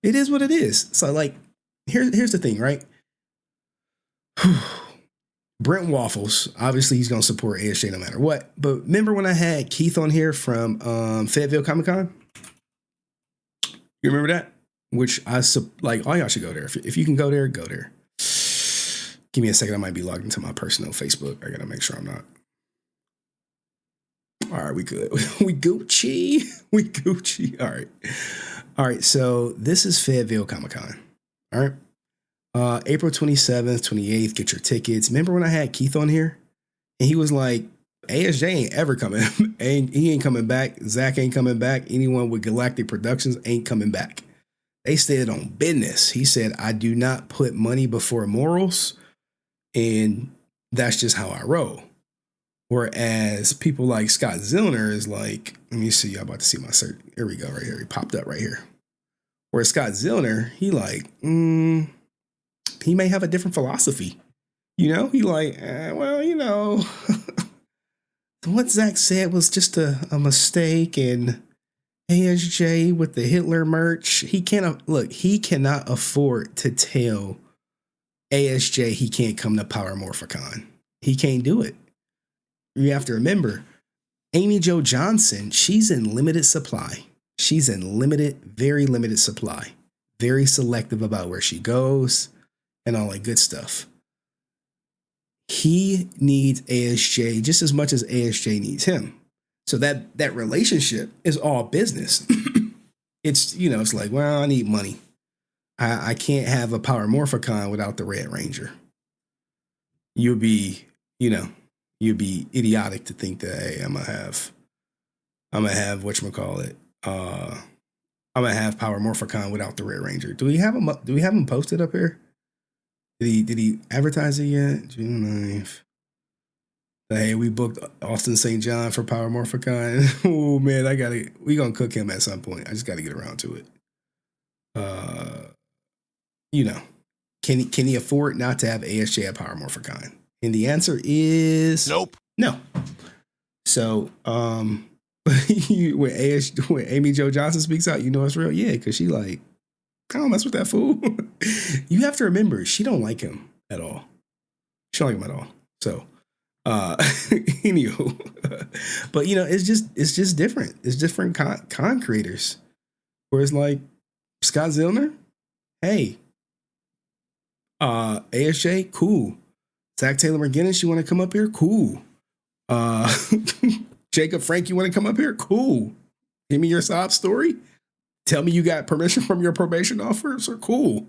It is what it is. So like, here's the thing, right? Brent waffles. Obviously, he's going to support ASJ no matter what. But remember when I had Keith on here from Fayetteville Comic Con? You remember that? Which like, all y'all should go there. If you can go there, go there. Give me a second. I might be logged into my personal Facebook. I got to make sure I'm not. All right, we good. We Gucci. We Gucci. All right. All right. So this is Fayetteville Comic Con. All right. April 27th, 28th, get your tickets. Remember when I had Keith on here? And he was like, ASJ ain't ever coming. He ain't coming back. Zach ain't coming back. Anyone with Galactic Productions ain't coming back. They stayed on business. He said, I do not put money before morals. And that's just how I roll. Whereas people like Scott Zillner is like, let me see. I'm about to see my search. Here we go, right here. He popped up right here. Whereas Scott Zillner, he like, he may have a different philosophy. You know, he like, well, you know, what Zach said was just a mistake. And ASJ with the Hitler merch, he cannot afford to tell ASJ he can't come to PowerMorphicon. He can't do it. You have to remember, Amy Jo Johnson, she's in limited supply. She's in very limited supply. Very selective about where she goes and all that good stuff. He needs ASJ just as much as ASJ needs him. So that relationship is all business. It's, you know, it's like, well, I need money. I can't have a PowerMorphicon without the Red Ranger. You'd be idiotic to think that, hey, I'm gonna have whatchamacallit. I'm gonna have PowerMorphicon without the Red Ranger. Do we have him posted up here? Did he advertise it yet? June 9th. Hey, we booked Austin St. John for PowerMorphicon. Oh man, we gonna cook him at some point. I just gotta get around to it. You know, can he afford not to have ASJ at PowerMorphicon? And the answer is Nope. No. So when Amy Jo Johnson speaks out, you know it's real. Yeah, because she like, I don't mess with that fool. You have to remember, she don't like him at all. She don't like him at all. So anywho, but you know, it's just different. It's different con creators. Where it's like Scott Zillner, hey, ASJ, cool. Zach Taylor McGinnis, you want to come up here? Cool. Jacob Frank, you want to come up here? Cool. Give me your sob story. Tell me you got permission from your probation officer. Cool.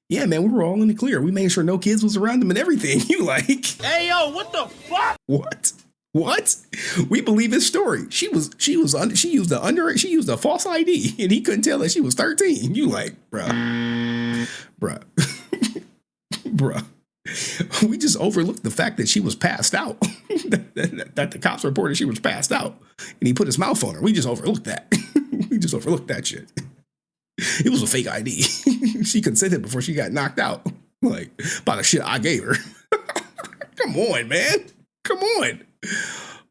Yeah, man, we were all in the clear. We made sure no kids was around them and everything. You like, Hey, yo, what the fuck? What? We believe his story. She used a false ID and he couldn't tell that she was 13. You like, bruh. Bruh. We just overlooked the fact that she was passed out. that the cops reported she was passed out. And he put his mouth on her. We just overlooked that. We just overlooked that shit. It was a fake ID. She consented before she got knocked out. Like, by the shit I gave her. Come on, man. Come on.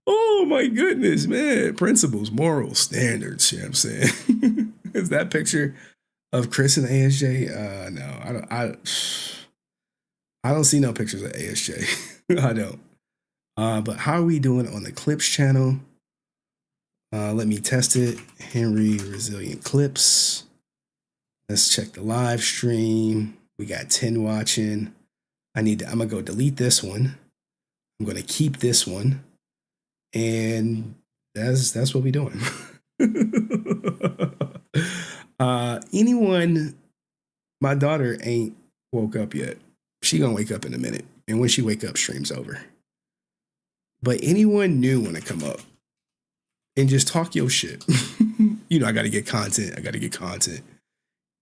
Oh, my goodness, man. Principles, morals, standards. You know what I'm saying? Is that picture of Chris and ASJ? No, I don't see no pictures of ASJ. I don't. But how are we doing on the clips channel? Let me test it. Henry Resilient Clips. Let's check the live stream. We got 10 watching. I'm gonna go delete this one. I'm gonna keep this one. And that's what we're doing. Anyone, my daughter ain't woke up yet. She gonna wake up in a minute. And when she wake up, stream's over. But anyone new wanna come up and just talk your shit. You know, I gotta get content.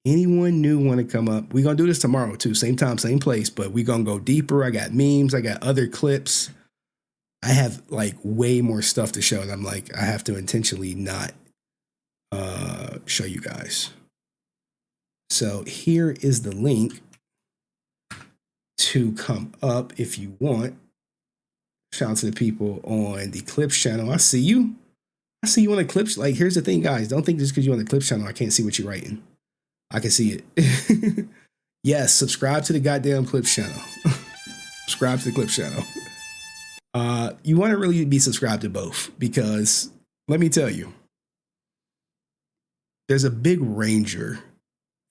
Anyone new want to come up? We're going to do this tomorrow too. Same time, same place, but we're going to go deeper. I got memes. I got other clips. I have like way more stuff to show. And I'm like, I have to intentionally not show you guys. So here is the link to come up if you want. Shout out to the people on the Clips channel. I see you. I see you on the Clips. Like, here's the thing, guys. Don't think just because you're on the Clips channel, I can't see what you're writing. I can see it. Yes, subscribe to the goddamn Clips channel. Subscribe to the Clips channel. You want to really be subscribed to both because let me tell you, there's a big Ranger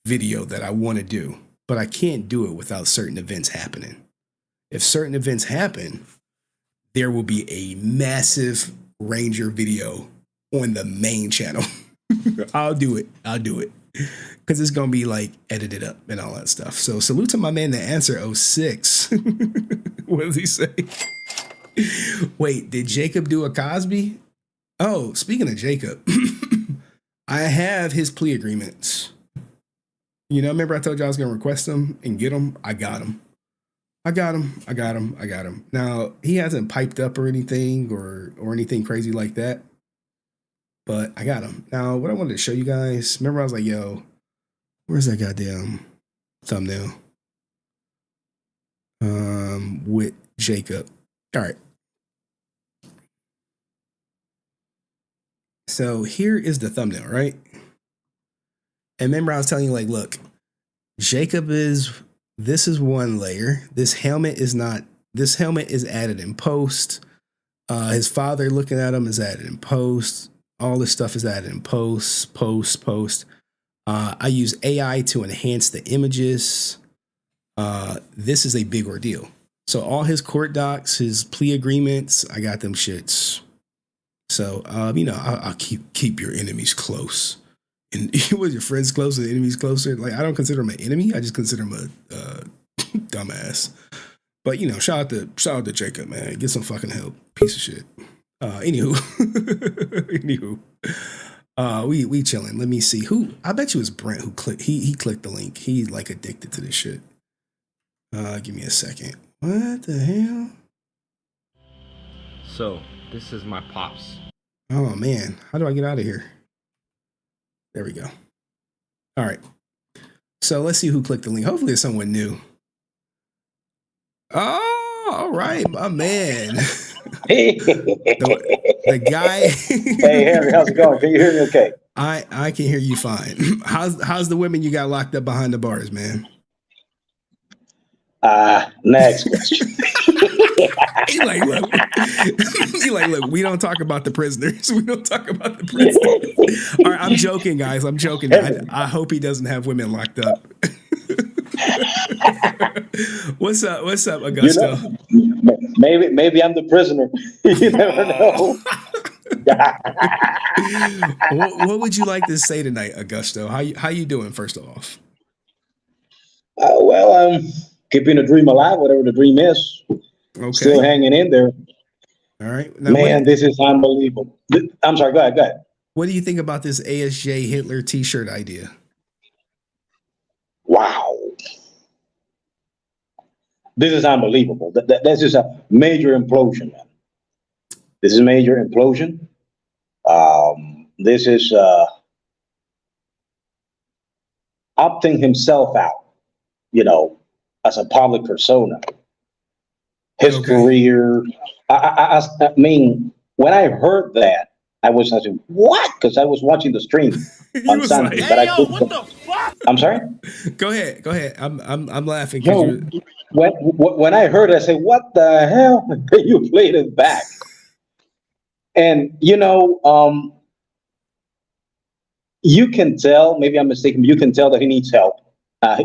video that I want to do, but I can't do it without certain events happening. If certain events happen, there will be a massive Ranger video on the main channel. I'll do it. Because it's going to be like edited up and all that stuff. So salute to my man, the answer 06. What does he say? Wait, did Jacob do a Cosby? Oh, speaking of Jacob, I have his plea agreements. You know, remember I told you I was going to request them and get them? I got them. I got him. Now, he hasn't piped up or anything or anything crazy like that. But I got him. Now, what I wanted to show you guys, remember I was like, yo, where's that goddamn thumbnail? With Jacob. All right. So here is the thumbnail, right? And remember I was telling you, like, look, this is one layer. This helmet is added in post. His father looking at him is added in post. All this stuff is added in post. I use AI to enhance the images. This is a big ordeal. So all his court docs, his plea agreements, I got them shits. So, you know, I'll keep your enemies close. And was your friends closer, the enemies closer? Like, I don't consider him an enemy. I just consider him a dumbass. But, you know, shout out to Jacob, man. Get some fucking help. Piece of shit. Anywho, we chilling. Let me see who. I bet you it was Brent who clicked. He clicked the link. He's like addicted to this shit. Give me a second. What the hell? So this is my pops. Oh man, how do I get out of here? There we go. All right. So let's see who clicked the link. Hopefully it's someone new. Oh, all right, my man. the guy. Hey, Henry, how's it going? Can you hear me okay? I can hear you fine. How's the women you got locked up behind the bars, man? Next question. He like, look, we don't talk about the prisoners. All right, I'm joking, guys. I'm joking. I hope he doesn't have women locked up. What's up, Augusto? You know, maybe I'm the prisoner. You never know. What would you like to say tonight, Augusto? How you doing, first off? Well, I'm keeping the dream alive, whatever the dream is. Okay. Still hanging in there. All right. Now, man, this is unbelievable. I'm sorry, go ahead. What do you think about this ASJ Hitler t-shirt idea? Wow. this is unbelievable. This is a major implosion, man. This is a major implosion. This is opting himself out, as a public persona. His career. I mean, when I heard that, I was like, what? Because I was watching the stream on Sunday, but I couldn't. What the fuck? I'm sorry. Go ahead. I'm laughing. No, when I heard it, I said, what the hell? You played it back. And, you can tell, maybe I'm mistaken, but you can tell that he needs help.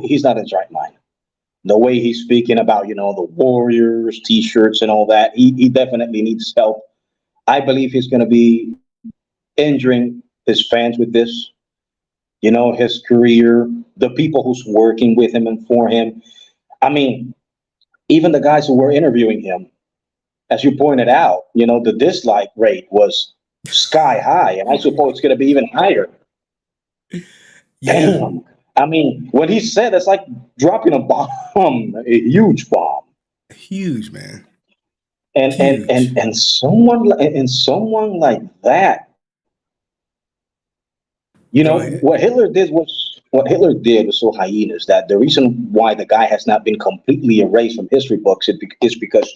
He's not in his right mind. The way he's speaking about, the Warriors, T-shirts and all that, he definitely needs help. I believe he's going to be injuring his fans with this, his career, the people who's working with him and for him. I mean, even the guys who were interviewing him, as you pointed out, the dislike rate was sky high, and I suppose it's going to be even higher. Yeah. Damn. I mean, when he said it's like dropping a bomb, a huge bomb. Huge, man. And someone like that, what Hitler did was so hyenas that the reason why the guy has not been completely erased from history books is because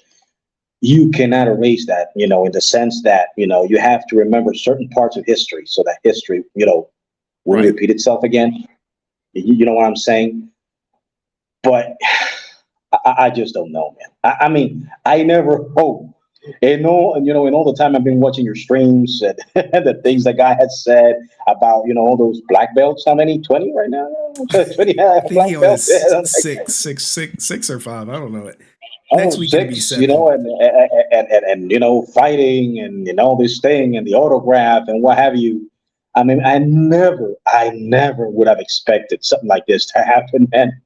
you cannot erase that, in the sense that, you have to remember certain parts of history so that history, wouldn't repeat itself again. You know what I'm saying? But I just don't know, man. I mean, I never hope. And all the time I've been watching your streams and the things that guy has said about, all those black belts. How many? 20 right now? 20 I think black he belts. six or five. I don't know it. Next week 6, and fighting and all this thing and the autograph and what have you. I mean, I never would have expected something like this to happen, man.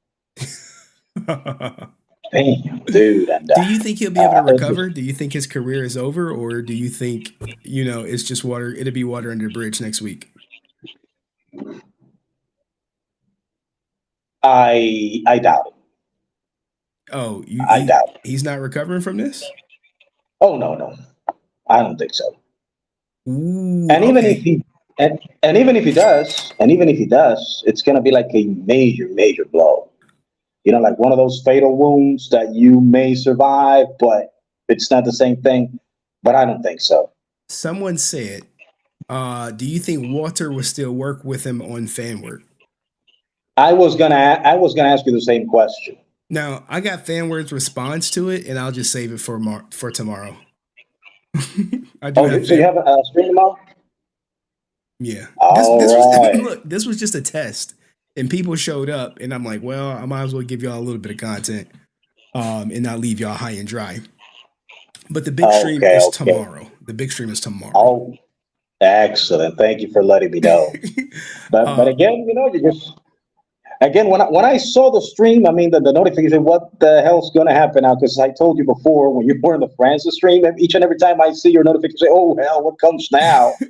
Damn, dude. And, do you think he'll be able to recover? Do you think his career is over, or do you think, it's just water? It'll be water under the bridge next week. I doubt it. Oh, I doubt it. He's not recovering from this? Oh no, I don't think so. Ooh, and even if he does, it's gonna be like a major blow. Like one of those fatal wounds that you may survive, but it's not the same thing. But I don't think so. Someone said, do you think Walter will still work with him on fan work? I was gonna ask you the same question. Now, I got FanWord's response to it, and I'll just save it for tomorrow. So you have a stream tomorrow? Yeah. Right. This was just a test, and people showed up, and I'm like, well, I might as well give y'all a little bit of content, and not leave y'all high and dry. But the big stream is tomorrow. The big stream is tomorrow. Oh, excellent! Thank you for letting me know. But again, you just. Again, when I saw the stream, I mean, the notification, what the hell's going to happen now? Because I told you before, when you were in the Francis stream, each and every time I see your notification, say, oh, hell, what comes now? I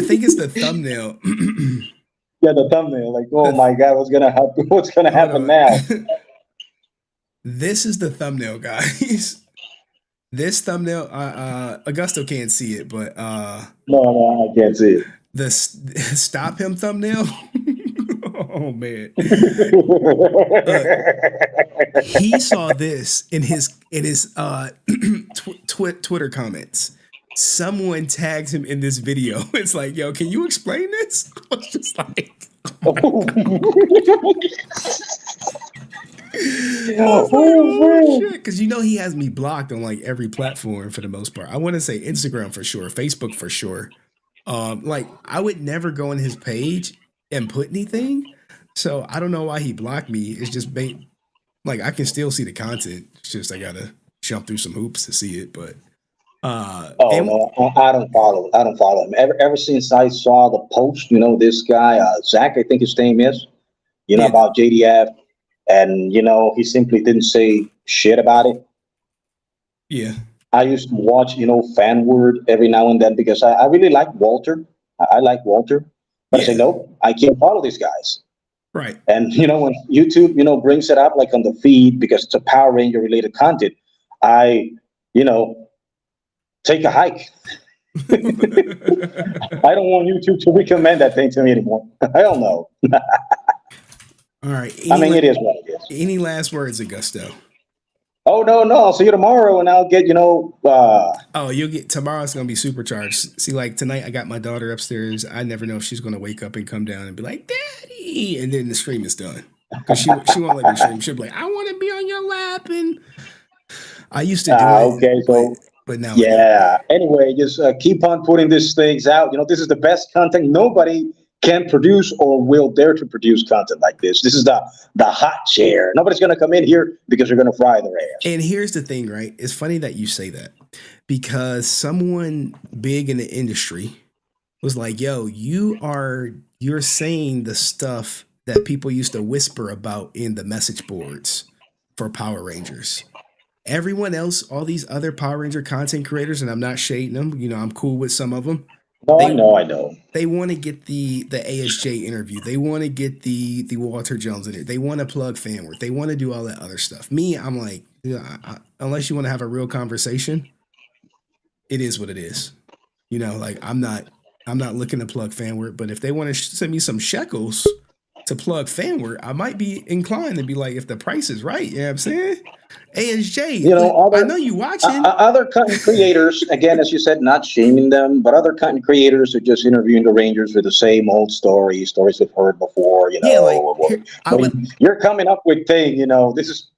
think it's the thumbnail. Yeah, the thumbnail. Like, oh, my God, what's going to happen? What's going to happen now? This is the thumbnail, guys. This thumbnail, Augusto can't see it, but... No, I can't see it. The stop him thumbnail... Oh man! He saw this in his Twitter comments. Someone tags him in this video. It's like, yo, can you explain this? I was just like, oh shit! Because he has me blocked on like every platform for the most part. I want to say Instagram for sure, Facebook for sure. Like I would never go on his page and put anything. So I don't know why he blocked me. It's just like I can still see the content. It's just I gotta jump through some hoops to see it. But no, I don't follow him. Ever since I saw the post, this guy Zach, I think his name is, about JDF, and he simply didn't say shit about it. Yeah, I used to watch FanWord every now and then because I really like Walter. I like Walter, but I say no, I can't follow these guys. Right. And when YouTube, brings it up like on the feed because it's a Power Ranger related content, I, take a hike. I don't want YouTube to recommend that thing to me anymore. Hell no. All right. I mean, it is what it is. Any last words, Augusto? Oh, no. I'll see you tomorrow and I'll get, Oh, you'll get tomorrow's gonna be supercharged. See, like tonight, I got my daughter upstairs. I never know if she's gonna wake up and come down and be like, "Daddy," and then the stream is done because she won't let me stream. She'll be like, "I want to be on your lap," and I used to do it. Okay, so but now, yeah. Anyway, just keep on putting these things out. This is the best content. Nobody can produce or will dare to produce content like this. This is the hot chair. Nobody's gonna come in here because you're gonna fry their ass. And here's the thing, right? It's funny that you say that because someone big in the industry was like, "Yo, you're saying the stuff that people used to whisper about in the message boards for Power Rangers." Everyone else, all these other Power Ranger content creators, and I'm not shading them, I'm cool with some of them. No, I know. They want to get the ASJ interview. They want to get the Walter Jones in it. They want to plug fan work. They want to do all that other stuff. Me, I'm like, unless you want to have a real conversation, it is what it is. Like I'm not looking to plug fan work, but if they want to send me some shekels to plug fan work, I might be inclined to be like, if the price is right, you know what I'm saying? ASJ, I know you watching. Other content creators, again, as you said, not shaming them, but other content creators are just interviewing the Rangers with the same old stories we've heard before. You're coming up with things. This is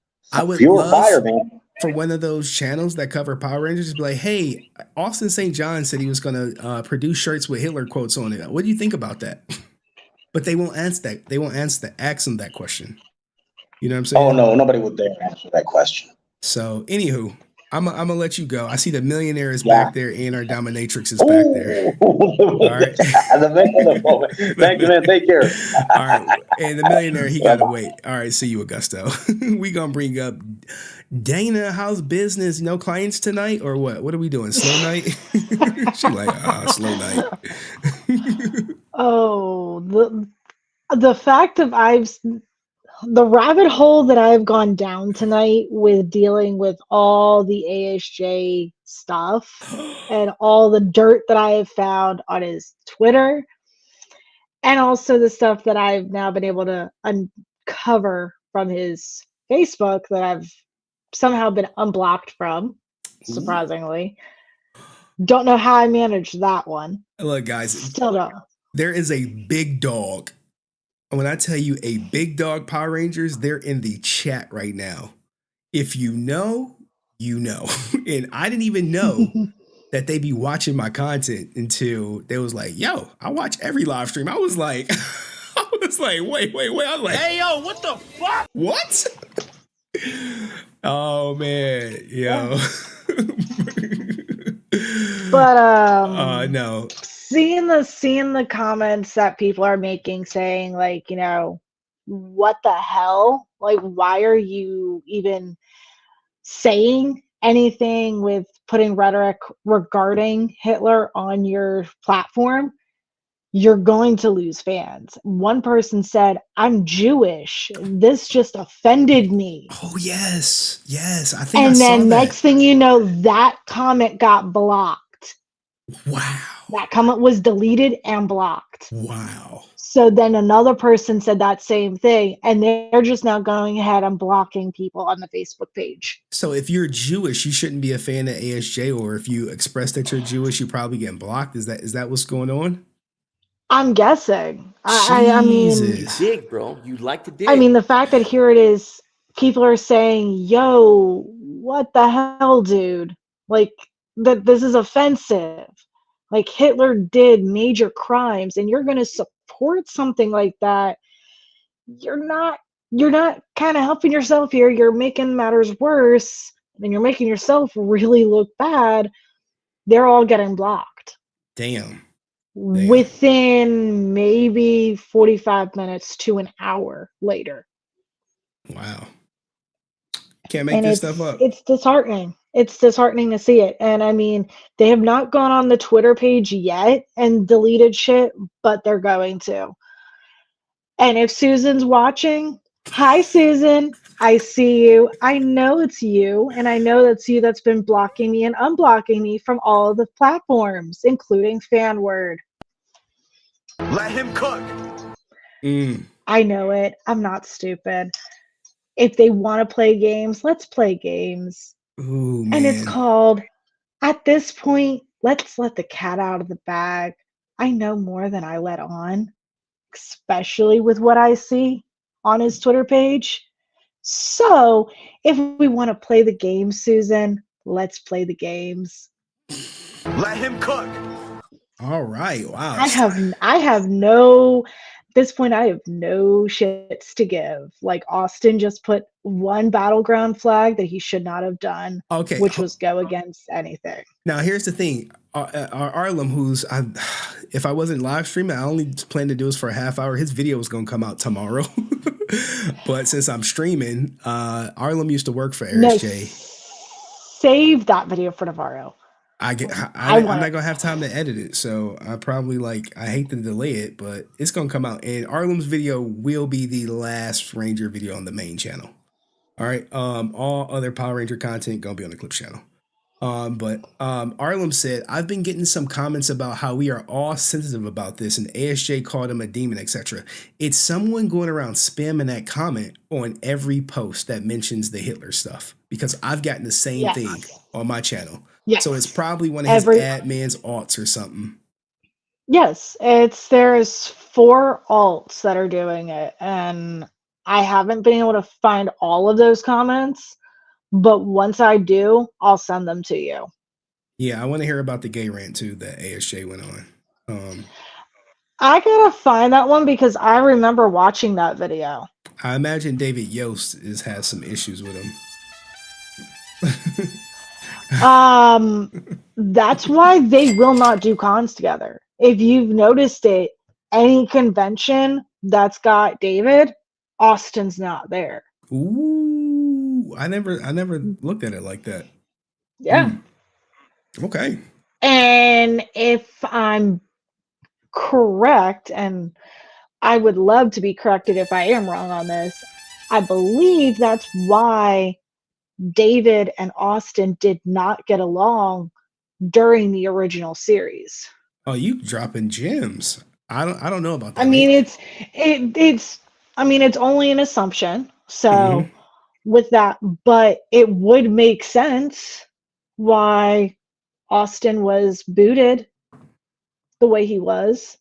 pure fire, man. For one of those channels that cover Power Rangers, be like, hey, Austin St. John said he was going to produce shirts with Hitler quotes on it. What do you think about that? But they won't answer that. They won't ask them that question. You know what I'm saying? Oh no, nobody would dare answer that question. So, anywho, I'm gonna let you go. I see the millionaire is back there, and our dominatrix is back there. All right. Thank you, man. Take care. All right, and the millionaire, he gotta wait. All right, see you, Augusto. We gonna bring up Dana. How's business? No clients tonight, or what? What are we doing? Slow night? She like, slow night. Oh, the fact of the rabbit hole that I've gone down tonight with dealing with all the ASJ stuff and all the dirt that I have found on his Twitter and also the stuff that I've now been able to uncover from his Facebook that I've somehow been unblocked from, surprisingly. Don't know how I managed that one. Look, guys, still don't. There is a big dog. When I tell you a big dog Power Rangers, they're in the chat right now. If you know, you know. And I didn't even know that they be watching my content until they was like, yo, I watch every live stream. I was like, wait. I was like, hey, yo, what the fuck? What? Oh, man. Yo. But, no. Seeing the comments that people are making saying like, what the hell? Like, why are you even saying anything with putting rhetoric regarding Hitler on your platform? You're going to lose fans. One person said, I'm Jewish. This just offended me. Oh, yes. I think and I saw then that. Next thing you know, that comment got blocked. Wow. That comment was deleted and blocked. Wow. So then another person said that same thing, and they're just now going ahead and blocking people on the Facebook page. So if you're Jewish, you shouldn't be a fan of ASJ, or if you express that you're Jewish, you probably get blocked. Is that what's going on? I'm guessing. I mean, dig, bro. You like to dig. I mean, the fact that here it is, people are saying, "Yo, what the hell, dude? Like that. This is offensive. Like Hitler did major crimes, and you're going to support something like that. You're not kind of helping yourself here. You're making matters worse, and you're making yourself really look bad." They're all getting blocked. Damn. Within maybe 45 minutes to an hour later. Wow. Can't make this stuff up. It's disheartening. It's disheartening to see it. And I mean, they have not gone on the Twitter page yet and deleted shit, but they're going to. And if Susan's watching, hi, Susan. I see you. I know it's you. And I know that's you that's been blocking me and unblocking me from all of the platforms, including FanWord. Let him cook. I know it. I'm not stupid. If they want to play games, let's play games. Ooh, man. And it's called, at this point, let's let the cat out of the bag. I know more than I let on, especially with what I see on his Twitter page. So if we want to play the game, Susan, let's play the games. Let him cook. All right. Wow. I have no, at this point, I have no shits to give. Like, Austin just put one battleground flag that he should not have done, Okay. which was go against anything. Now, here's the thing. Arlem, if I wasn't live streaming, I only plan to do this for a half hour. His video was going to come out tomorrow. But since I'm streaming, Arlem used to work for AirSJ. Save that video for tomorrow. I'm not going to have time to edit it. So I probably I hate to delay it, but it's going to come out. And Arlem's video will be the last Ranger video on the main channel. All right. All other Power Ranger content going to be on the Clips channel. But Arlem said, I've been getting some comments about how we are all sensitive about this and ASJ called him a demon, etc. It's someone going around spamming that comment on every post that mentions the Hitler stuff, because I've gotten the same thing on my channel. Yes. So it's probably one of his admin's alts or something. Yes, there's 4 alts that are doing it, and I haven't been able to find all of those comments. But once I do, I'll send them to you. Yeah, I want to hear about the gay rant too that ASJ went on. I gotta find that one because I remember watching that video. I imagine David Yost has some issues with him. That's why they will not do cons together. If you've noticed it, any convention that's got David, Austin's not there. Ooh, I never looked at it like that. Yeah. Okay. And if I'm correct, and I would love to be corrected if I am wrong on this, I believe that's why David and Austin did not get along during the original series. Oh, you dropping gems. I don't know about that. I mean, it's only an assumption. So with that, but it would make sense why Austin was booted the way he was.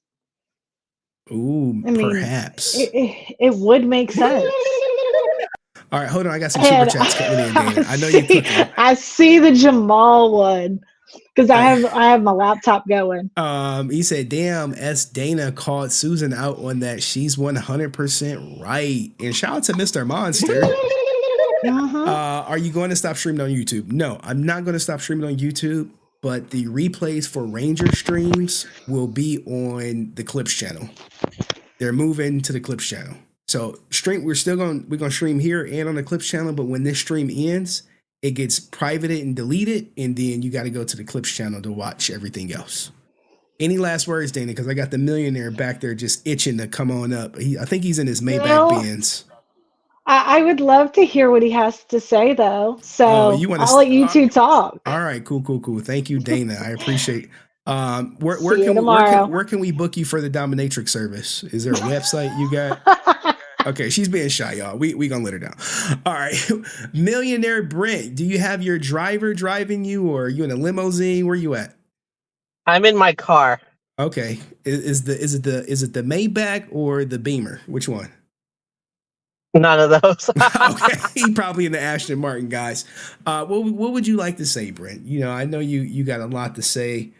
Ooh, perhaps. It would make sense. All right, hold on. I got some super chats coming in, Dana. I know you're cooking. I see the Jamal one because I have my laptop going. He said, "Damn, Dana called Susan out on that. She's 100% right." And shout out to Mr. Monster. Are you going to stop streaming on YouTube? No, I'm not going to stop streaming on YouTube. But the replays for Ranger streams will be on the Clips channel. They're moving to the Clips channel. So we're gonna stream here and on the Clips channel. But when this stream ends, it gets privated and deleted, and then you got to go to the Clips channel to watch everything else. Any last words, Dana? Because I got the millionaire back there just itching to come on up. I think he's in his Maybach Benz. I would love to hear what he has to say, though. So I'll let you two talk. All right, cool. Thank you, Dana. I appreciate. Where can we book you for the dominatrix service? Is there a website you got? Okay, she's being shy, y'all. We gonna let her down. All right, Millionaire Brent, do you have your driver driving you, or are you in a limousine? Where you at? I'm in my car. Okay, is it the Maybach or the Beamer? Which one? None of those. Okay, he probably in the Aston Martin, guys. What would you like to say, Brent? You know, I know you got a lot to say,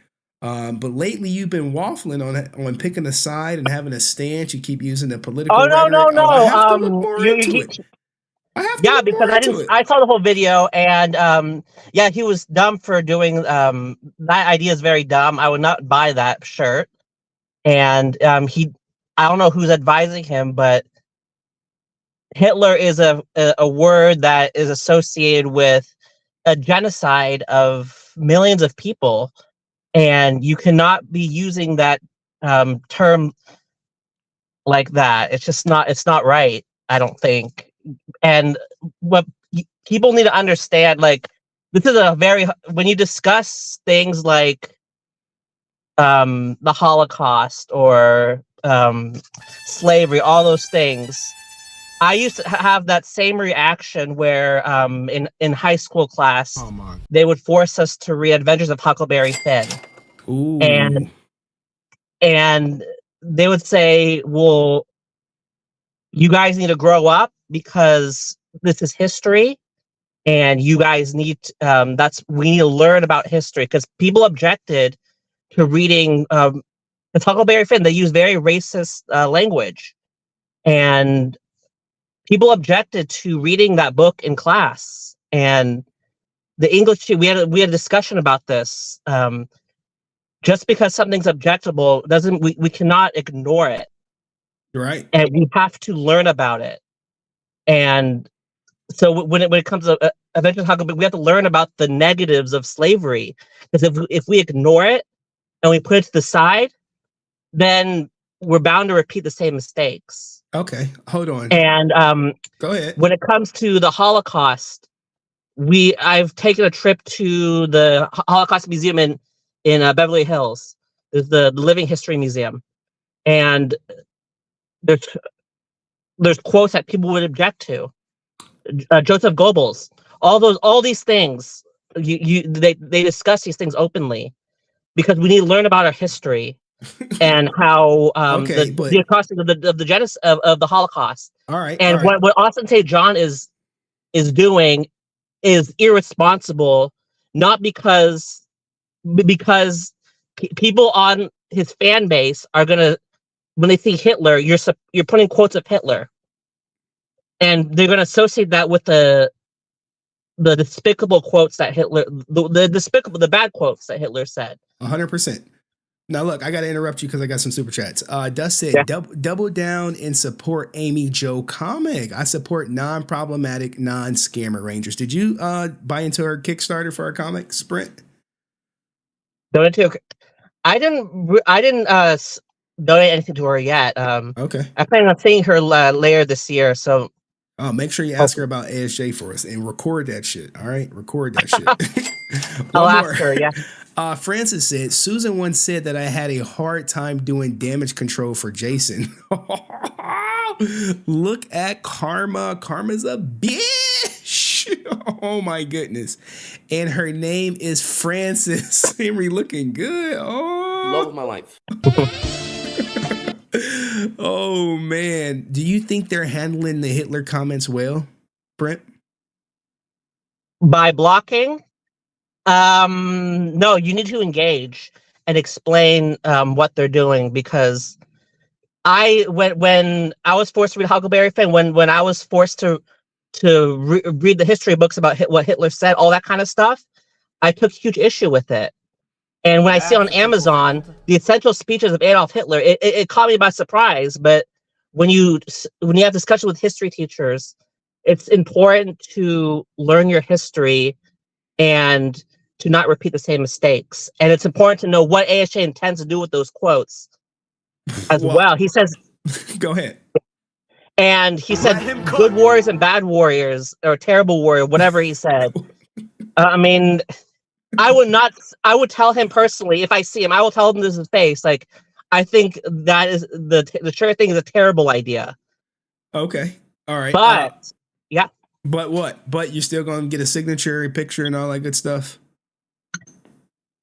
but lately you've been waffling on picking a side and having a stance. You keep using the political. Oh no, rhetoric. no. I have to look more into it. I saw the whole video, and he was dumb for doing that. Idea is very dumb. I would not buy that shirt, and I don't know who's advising him, but Hitler is a word that is associated with a genocide of millions of people, and you cannot be using that term like that. It's not right, I don't think. And what people need to understand, like, this is when you discuss things like the Holocaust or slavery, all those things. I used to have that same reaction where in high school class, they would force us to read Adventures of Huckleberry Finn. Ooh. And they would say, well, you guys need to grow up because this is history, and you guys need we need to learn about history, because people objected to reading with Huckleberry Finn. They use very racist language, and people objected to reading that book in class. And the English, we had a discussion about this. Just because something's objectable doesn't, we cannot ignore it. Right. And we have to learn about it. And so when it comes to Adventures of Huckleberry, we have to learn about the negatives of slavery. Because if we ignore it and we put it to the side, then we're bound to repeat the same mistakes. Okay, hold on. And go ahead. When it comes to the Holocaust, I've taken a trip to the Holocaust Museum in Beverly Hills. There's the Living History Museum, and there's quotes that people would object to. Joseph Goebbels, all these things. They discuss these things openly because we need to learn about our history and how the atrocities of the genocide of the Holocaust. All right. And all right. what Austin St. John is doing is irresponsible, not because people on his fan base are gonna, when they see Hitler, you're putting quotes of Hitler, and they're gonna associate that with the despicable quotes that Hitler, the bad quotes that Hitler said. 100%. Now, look, I got to interrupt you because I got some super chats. Dust said, double down and support Amy Jo comic. I support non-problematic, non-scammer Rangers. Did you buy into her Kickstarter for her comic, Sprint? I didn't donate anything to her yet. Okay. I plan on seeing her later this year, so. Oh, make sure you ask her about ASJ for us and record that shit. All right, record that shit. I'll ask her. Yeah. Francis said, Susan once said that I had a hard time doing damage control for Jason. Look at Karma. Karma's a bitch. Oh my goodness. And her name is Francis. Henry looking good. Oh, love of my life. Oh man. Do you think they're handling the Hitler comments well, Brent? By blocking? No, you need to engage and explain what they're doing, because when I was forced to read Huckleberry Finn, when I was forced to read the history books about what Hitler said, all that kind of stuff, I took huge issue with it. And when I see on Amazon the essential speeches of Adolf Hitler, it caught me by surprise. But when you have discussion with history teachers, it's important to learn your history and to not repeat the same mistakes. And it's important to know what ASJ intends to do with those quotes as well. He says, go ahead. And he said, good warriors and bad warriors, or terrible warrior, whatever he said. I mean, I would tell him personally, if I see him, I will tell him this in his face. Like, I think that is the sure thing is a terrible idea. Okay. All right. But yeah. But what? But you're still going to get a signature, picture, and all that good stuff?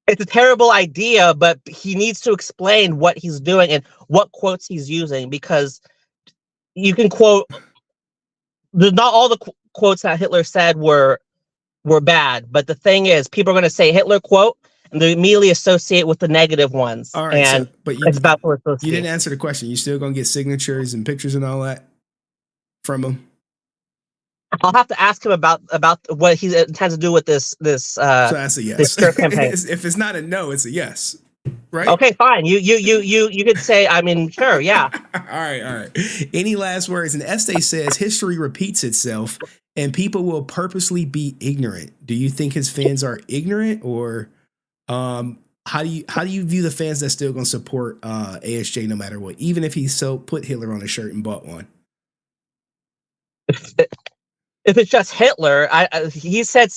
It's a terrible idea, but he needs to explain what he's doing and what quotes he's using, because you can quote. Not all the quotes that Hitler said were bad, but the thing is, people are going to say Hitler quote, and they immediately associate with the negative ones. All right, and but it's about what it's supposed to be. You didn't answer the question. You still going to get signatures and pictures and all that from him? I'll have to ask him about what he intends to do with this. So that's a yes. This campaign. If it's not a no, it's a yes. Right? Okay, fine. You could say, I mean, sure, yeah. All right. Any last words? And Este says history repeats itself, and people will purposely be ignorant. Do you think his fans are ignorant, or how do you view the fans that's still going to support ASJ no matter what, even if he put Hitler on a shirt and bought one? If it's just Hitler, he said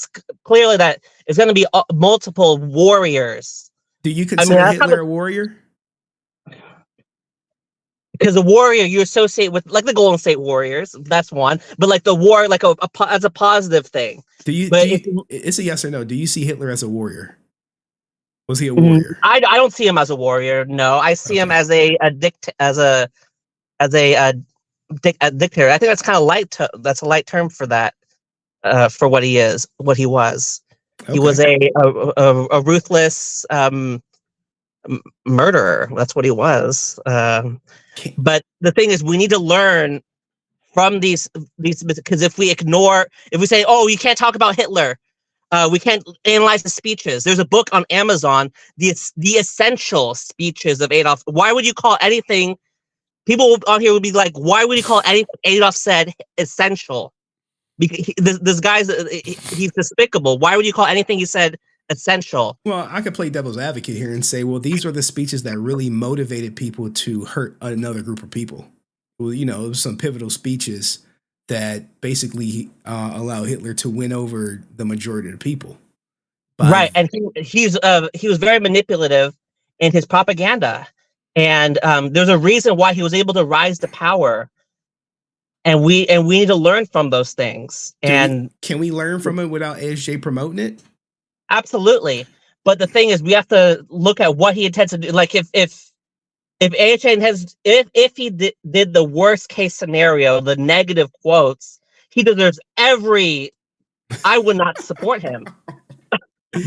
clearly that it's going to be multiple warriors. Do you consider Hitler a warrior? Because a warrior you associate with, like the Golden State Warriors, that's one. But like the war, like as a positive thing. It's a yes or no. Do you see Hitler as a warrior? Was he a warrior? I don't see him as a warrior. No, I see him as a dictator. I think that's kind of light. That's a light term for that. For what he is, what he was. Okay. He was a ruthless murderer. That's what he was. But the thing is, we need to learn from these because if we say, "Oh, you can't talk about Hitler," we can't analyze the speeches. There's a book on Amazon, the essential speeches of Adolf. Why would you call anything? People on here would be like, "Why would you call anything Adolf said essential?" Because this guy's he's despicable. Why would you call anything he said essential? Well, I could play devil's advocate here and say, well, these are the speeches that really motivated people to hurt another group of people. Well, it was some pivotal speeches that basically allow Hitler to win over the majority of the people. Right, and he was very manipulative in his propaganda, and there's a reason why he was able to rise to power. And we need to learn from those things. Can we learn from it without ASJ promoting it? Absolutely. But the thing is, we have to look at what he intends to do. Like if ASJ if he did the worst case scenario, the negative quotes, he deserves I would not support him.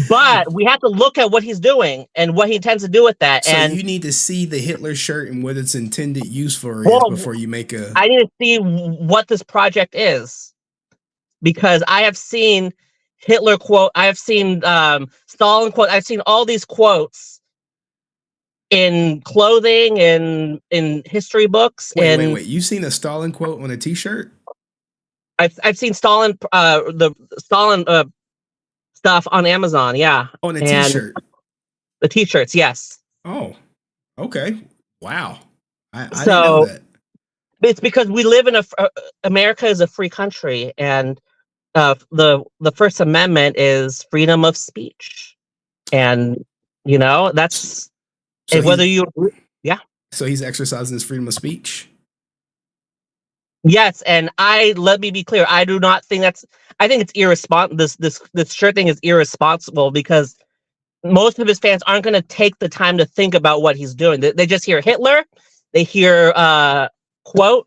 But we have to look at what he's doing and what he intends to do with that. So you need to see the Hitler shirt and what its intended use for before you make a... I need to see what this project is. Because I have seen Hitler quote, I have seen Stalin quote, I've seen all these quotes in clothing and in history books. Wait. You've seen a Stalin quote on a t-shirt? I've seen Stalin, the Stalin... stuff on Amazon, yeah. On a t-shirt. The t-shirts, yes. Oh, okay. Wow. I didn't know that. It's because we live in America is a free country, and the First Amendment is freedom of speech, and that's whether you yeah. So he's exercising his freedom of speech. Yes, and let me be clear. I do not think I think it's irresponsible. This shirt thing is irresponsible because most of his fans aren't going to take the time to think about what he's doing. They just hear Hitler, they hear quote,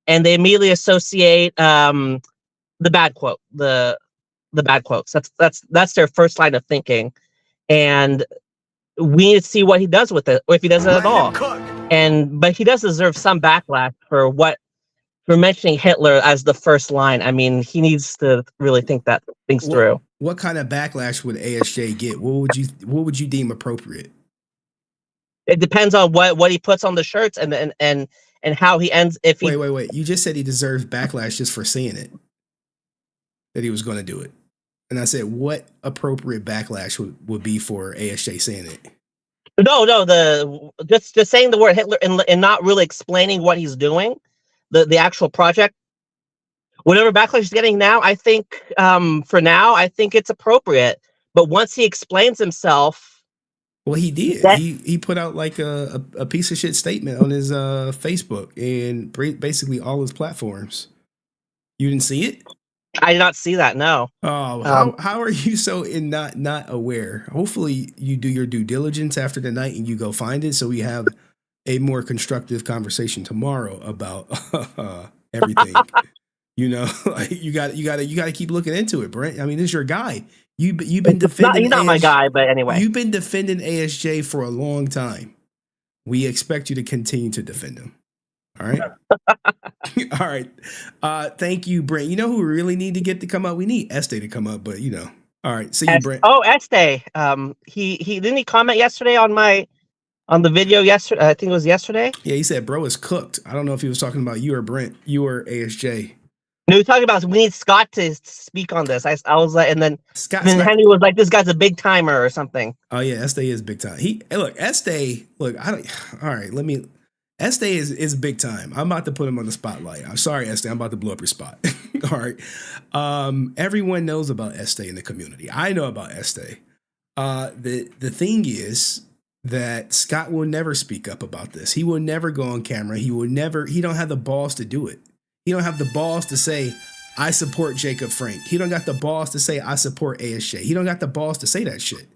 and they immediately associate the bad quote, the bad quotes. That's their first line of thinking, and we need to see what he does with it, or if he does it at all. But he does deserve some backlash for mentioning Hitler as the first line. I mean, he needs to really think things through. What kind of backlash would ASJ get? What would you deem appropriate? It depends on what he puts on the shirts and how he ends. Wait. You just said he deserves backlash just for saying it. That he was going to do it. And I said, what appropriate backlash would be for ASJ saying it? No, just saying the word Hitler and not really explaining what he's doing. The actual project, whatever backlash he's getting now, I think for now, I think it's appropriate. But once he explains himself, well, he did. He put out like a piece of shit statement on his Facebook and basically all his platforms. You didn't see it? I did not see that. No. Oh, how are you so not aware? Hopefully, you do your due diligence after the night and you go find it, so we have a more constructive conversation tomorrow about everything. Like you got to keep looking into it, Brent. I mean, this is your guy. You've been defending. He's not my guy, but anyway, you've been defending ASJ for a long time. We expect you to continue to defend him. All right. All right. Thank you, Brent. You know who we really need to get to come up? We need hiEste to come up, but All right. See you, Brent. Oh, hiEste. He didn't he comment yesterday on the video yesterday? I think it was yesterday. Yeah, he said, bro is cooked. I don't know if he was talking about you or Brent, you or ASJ. No, we're talking about we need Scott to speak on this. I was like, and then Henry was like, "This guy's a big timer" or something. Oh yeah, Este is big time. Este. Look, I don't. All right, let me. Este is big time. I'm about to put him on the spotlight. I'm sorry, Este. I'm about to blow up your spot. All right. Everyone knows about Este in the community. I know about Este. The thing is that Scott will never speak up about this. He will never go on camera. He don't have the balls to do it. He don't have the balls to say, I support Jacob Frank. He don't got the balls to say, I support ASJ. He don't got the balls to say that shit.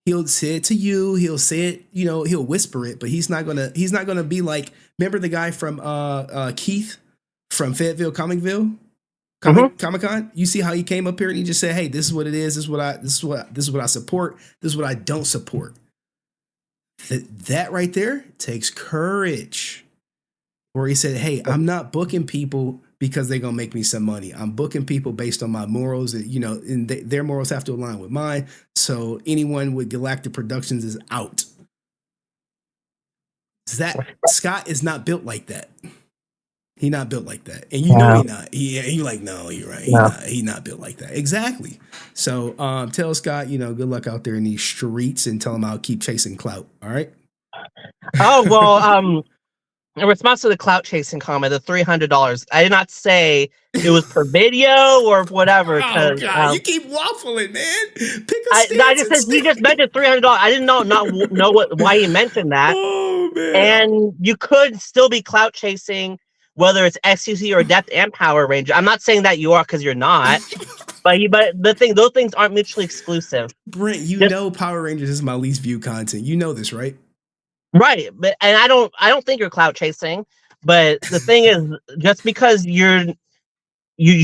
He'll say it to you. He'll say it, he'll whisper it, but he's not gonna be like, remember the guy from Keith from Fayetteville, Comic-Con? You see how he came up here and he just said, hey, this is what it is. This is what I support. This is what I don't support. That right there takes courage. Where he said, hey, I'm not booking people because they're going to make me some money. I'm booking people based on my morals, and their morals have to align with mine. So anyone with Galactic Productions is out. Scott is not built like that. He not built like that. And he not. He like, no, you're right. He not built like that. Exactly. So tell Scott, good luck out there in these streets and tell him I'll keep chasing clout. All right. Oh, well, in response to the clout chasing comment, the $300, I did not say it was per video or whatever. Oh God, you keep waffling, man. Pick a stance. I just said he just mentioned $300. I didn't know why he mentioned that. Oh man. And you could still be clout chasing, whether it's XQC or Depth and Power Ranger. I'm not saying that you are, because you're not. but those things aren't mutually exclusive. Brent, Power Rangers is my least viewed content. You know this, right? Right, and I don't think you're clout chasing, but the thing is, just because you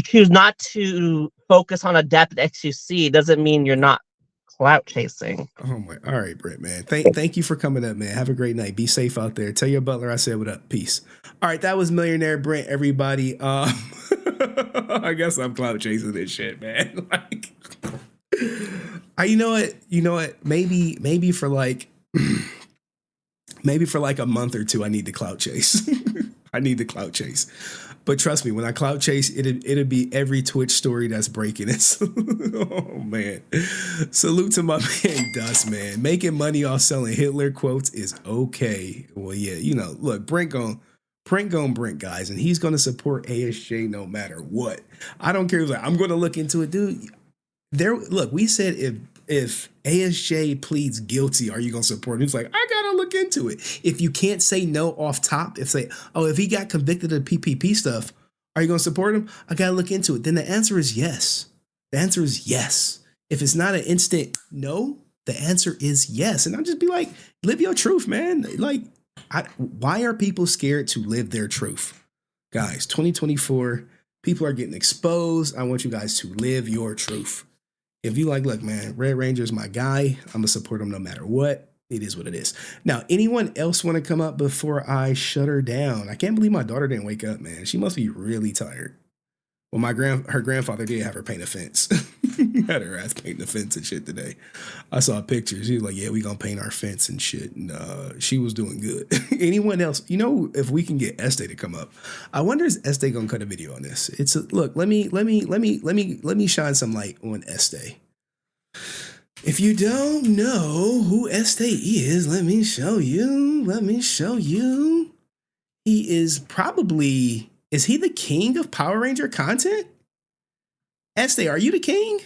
choose not to focus on a depth XUC doesn't mean you're not clout chasing. Oh my! All right, Brent, man. Thank you for coming up, man. Have a great night. Be safe out there. Tell your butler I said what up. Peace. All right, that was Millionaire Brent. Everybody, I guess I'm clout chasing this shit, man. You know what? Maybe for like. Maybe for like a month or two, I need to clout chase. But trust me, when I clout chase, it'll be every Twitch story that's breaking it. Oh man. Salute to my man Dust, man. Making money off selling Hitler quotes is okay. Well, yeah, look, Brent gon' Brent, guys, and he's gonna support ASJ no matter what. I don't care. He's like, I'm gonna look into it, dude. We said if ASJ pleads guilty, are you gonna support him? He's like, I gotta look into it. If you can't say no off top, if he got convicted of PPP stuff, are you gonna support him? I gotta look into it. Then the answer is yes. The answer is yes. If it's not an instant no, the answer is yes. And I'll just be like, live your truth, man. Like, why are people scared to live their truth? Guys, 2024, people are getting exposed. I want you guys to live your truth. If you look, man, Red Ranger is my guy. I'm going to support him no matter what. It is what it is. Now, anyone else want to come up before I shut her down? I can't believe my daughter didn't wake up, man. She must be really tired. Well, her grandfather did have her paint a fence. Had her ass painting the fence and shit today. I saw pictures. She was like, yeah, we going to paint our fence and shit. And she was doing good. Anyone else? If we can get Este to come up. I wonder is Este going to cut a video on this? Look, let me shine some light on Este. If you don't know who Este is, let me show you. He is probably... Is he the king of Power Ranger content? Este, are you the king?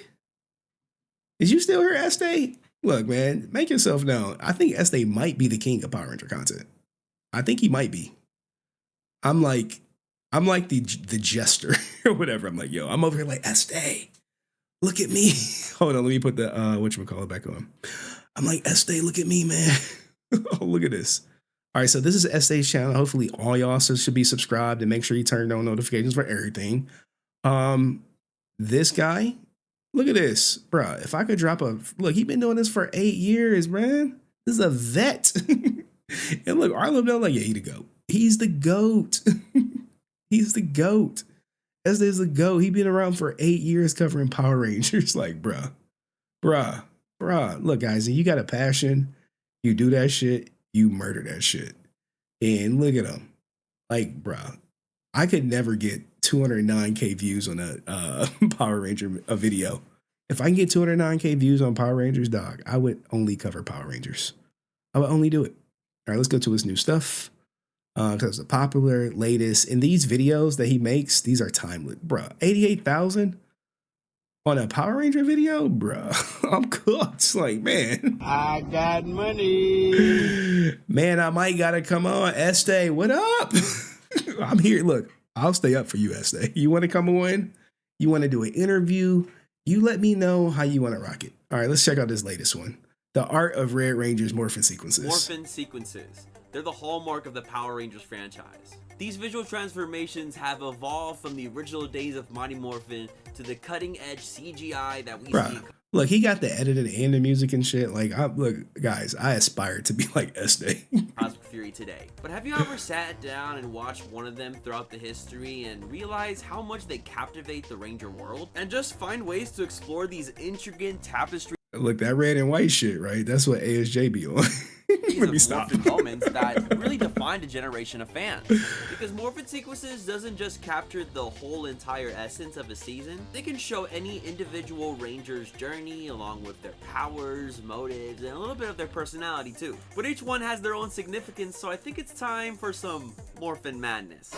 Is you still here, Este? Look, man, make yourself known. I think Este might be the king of Power Ranger content. I think he might be. I'm like the jester or whatever. I'm like, yo, I'm over here like, Este, look at me. Hold on, let me put the whatchamacallit back on. I'm like, Este, look at me, man. Oh, look at this. All right, so this is Este's channel. Hopefully all y'all should be subscribed and make sure you turn on notifications for everything. This guy, look at this, bro. If I could drop look, he's been doing this for 8 years, man. This is a vet. And look, Arlo, like, yeah, he's the GOAT. He's the GOAT. He's the GOAT. Este is the GOAT. He's been around for 8 years covering Power Rangers. Like, bruh. Look, guys, you got a passion. You do that shit. You murder that shit. And look at him. Like, bruh, I could never get 209K views on a Power Ranger video. If I can get 209K views on Power Rangers, dog, I would only cover Power Rangers. I would only do it. All right, let's go to his new stuff. Because it's the popular, latest. And these videos that he makes, these are timeless. Bruh, 88,000 on a Power Ranger video? Bruh, I'm cooked. Like, man. I got money. Man, I might gotta come on. Este, what up? I'm here. Look, I'll stay up for you, Este. You want to come on? You want to do an interview? You let me know how you want to rock it. All right, let's check out this latest one. The Art of Red Ranger's Morphin Sequences. Morphin Sequences. They're the hallmark of the Power Rangers franchise. These visual transformations have evolved from the original days of Mighty Morphin to the cutting-edge CGI that we see. Look, he got the editing and the music and shit. Like, look, guys, I aspire to be like Este. Cosmic Fury today. But have you ever sat down and watched one of them throughout the history and realize how much they captivate the Ranger world? And just find ways to explore these intricate tapestries. Look, that red and white shit, right? That's what ASJ be on. Let me stop. Moments that really defined a generation of fans. Because Morphin Sequences doesn't just capture the whole entire essence of a season, they can show any individual Ranger's journey along with their powers, motives, and a little bit of their personality too. But each one has their own significance, so I think it's time for some Morphin madness.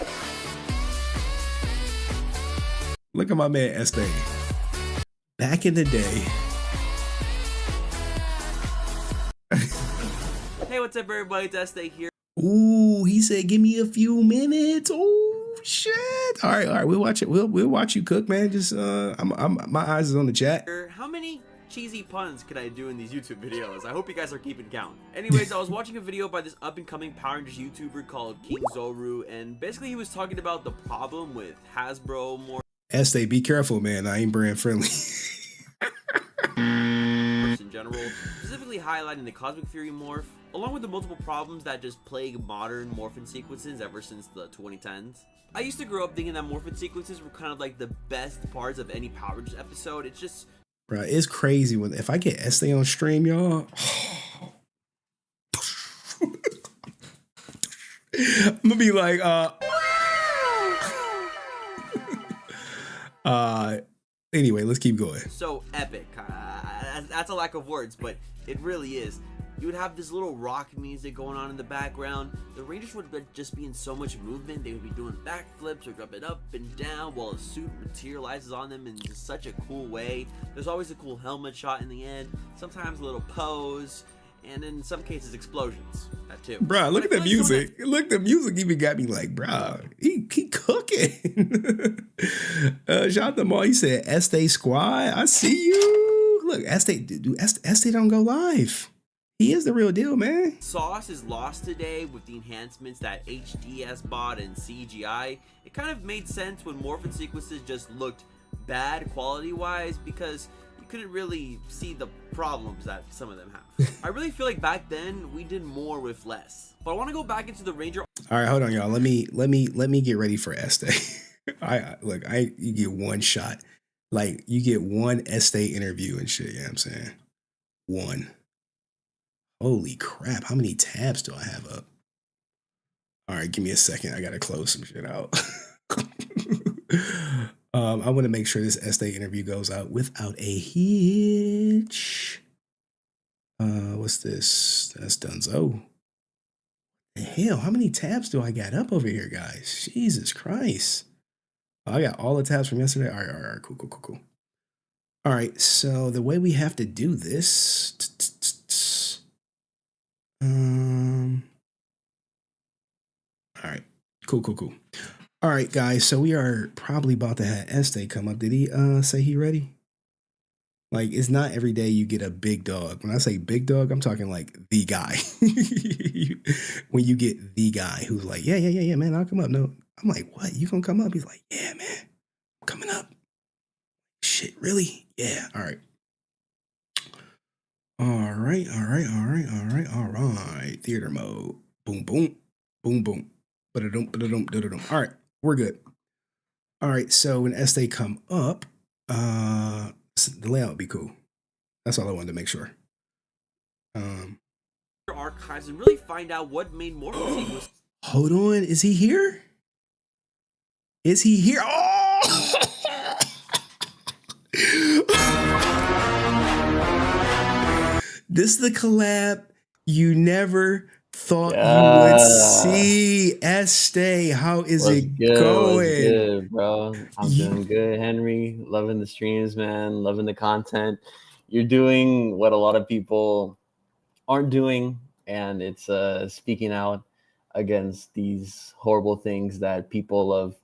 Look at my man Este. Back in the day. Hey, what's up everybody, it's Este here. Ooh, he said give me a few minutes. Oh shit. All right, we'll watch it. We'll watch you cook, man. Just my eyes is on the chat. How many cheesy puns could I do in these YouTube videos? I hope you guys are keeping count. Anyways, I was watching a video by this up-and-coming Power Rangers YouTuber called King Zoru, and basically he was talking about the problem with Hasbro Este, be careful, man. I ain't brand friendly. in general, specifically highlighting the Cosmic Fury morph, along with the multiple problems that just plague modern Morphin Sequences ever since the 2010s. I used to grow up thinking that Morphin Sequences were kind of like the best parts of any Power Rangers episode. It's just... Bro, it's crazy when if I get Este on stream, y'all. I'm gonna be like, anyway, let's keep going. So epic. That's a lack of words, but it really is. You would have this little rock music going on in the background. The Rangers would just be in so much movement. They would be doing backflips or jumping up and down while a suit materializes on them in just such a cool way. There's always a cool helmet shot in the end. Sometimes a little pose. And in some cases, explosions. That too. Bruh, look at the music. Look, the music even got me like, bruh, he cooking. Shout out to Maul. He said, Este Squad, I see you. Look, Este don't go live. He is the real deal, man. Sauce is lost today with the enhancements that HDS bought and CGI. It kind of made sense when Morphin Sequences just looked bad quality-wise because you couldn't really see the problems that some of them have. I really feel like back then we did more with less. But I want to go back into the Ranger. All right, hold on, y'all. Let me get ready for Este. You get one shot. Like you get one Este interview and shit. You know what I'm saying? One. Holy crap, how many tabs do I have up? All right, give me a second. I gotta close some shit out. I want to make sure this Este interview goes out without a hitch. What's this? That's Dunzo. The hell, how many tabs do I got up over here, guys? Jesus Christ. Oh, I got all the tabs from yesterday. All right, cool. All right, so the way we have to do this... all right, cool. All right, guys, so we are probably about to have Este come up. Did he say he ready? Like, it's not every day you get a big dog. When I say big dog, I'm talking like the guy. When you get the guy who's like, yeah, man, I'll come up. No, I'm like, what? You gonna come up? He's like, yeah, man, I'm coming up. Shit, really? Yeah, all right. All right. Theater mode. Boom. Ba-da-dum. All right, we're good. All right, so when Este come up, the layout would be cool. That's all I wanted to make sure. Archives and really find out what made Morphin Sequences. Hold on, is he here? Is he here? Oh! This is the collab you never thought you would see. Este, how is it going? What's good, bro? I'm doing good, Henry. Loving the streams, man. Loving the content. You're doing what a lot of people aren't doing, and it's speaking out against these horrible things that people of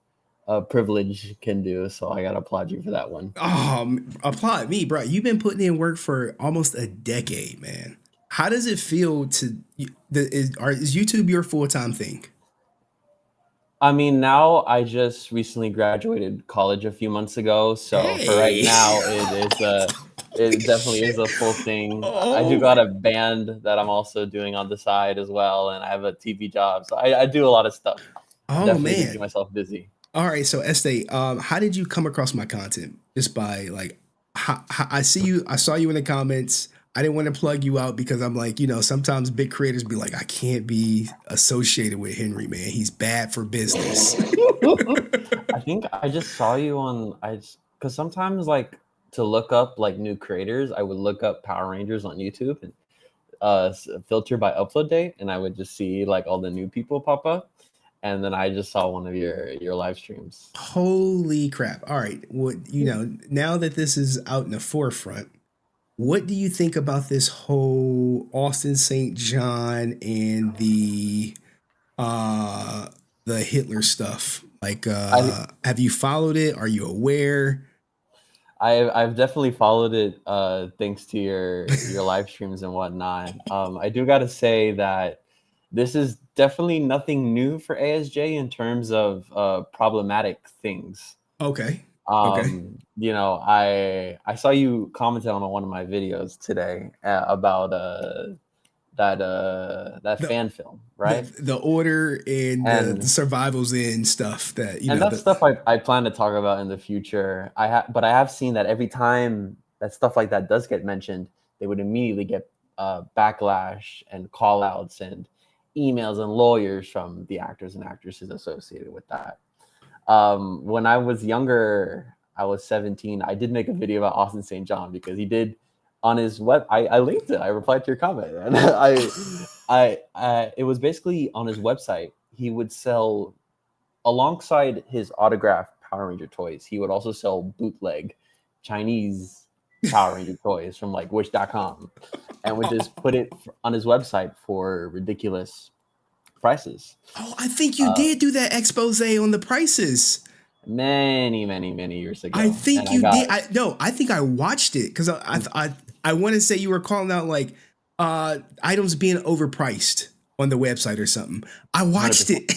privilege can do. So I gotta applaud you for that one. Applaud me, bro. You've been putting in work for almost a decade, man. How does it feel to is YouTube your full-time thing? I mean, now I just recently graduated college a few months ago, so for right now, it definitely is a full thing. I do got a band that I'm also doing on the side as well, and I have a TV job, so I do a lot of stuff. Definitely to keep myself busy. All right, so Este, how did you come across my content? Just by like, I saw you in the comments. I didn't want to plug you out because I'm like, sometimes big creators be like, I can't be associated with Henry, man. He's bad for business. I think I just saw you on, because sometimes like to look up like new creators, I would look up Power Rangers on YouTube and filter by upload date, and I would just see like all the new people pop up. And then I just saw one of your live streams. Holy crap. All right. Well, now that this is out in the forefront, what do you think about this whole Austin St. John and the Hitler stuff? Like, have you followed it? Are you aware? I've definitely followed it thanks to your live streams and whatnot. I do got to say that this is definitely nothing new for ASJ in terms of problematic things. Okay. I saw you commented on one of my videos today about that fan film, right? The order and the survival's in stuff that and that's stuff I plan to talk about in the future. But I have seen that every time that stuff like that does get mentioned, they would immediately get backlash and call outs and emails and lawyers from the actors and actresses associated with that. When I was younger, I was 17. I did make a video about Austin St. John because he did on his web. I linked it. I replied to your comment, and it was basically on his website. He would sell, alongside his autographed Power Ranger toys, he would also sell bootleg Chinese Power Ranger toys from like Wish.com, and would just put it on his website for ridiculous prices. Oh, I think you did do that expose on the prices many years ago. I think you did. I think I watched it because I want to say you were calling out like items being overpriced on the website or something. I watched 100%. It.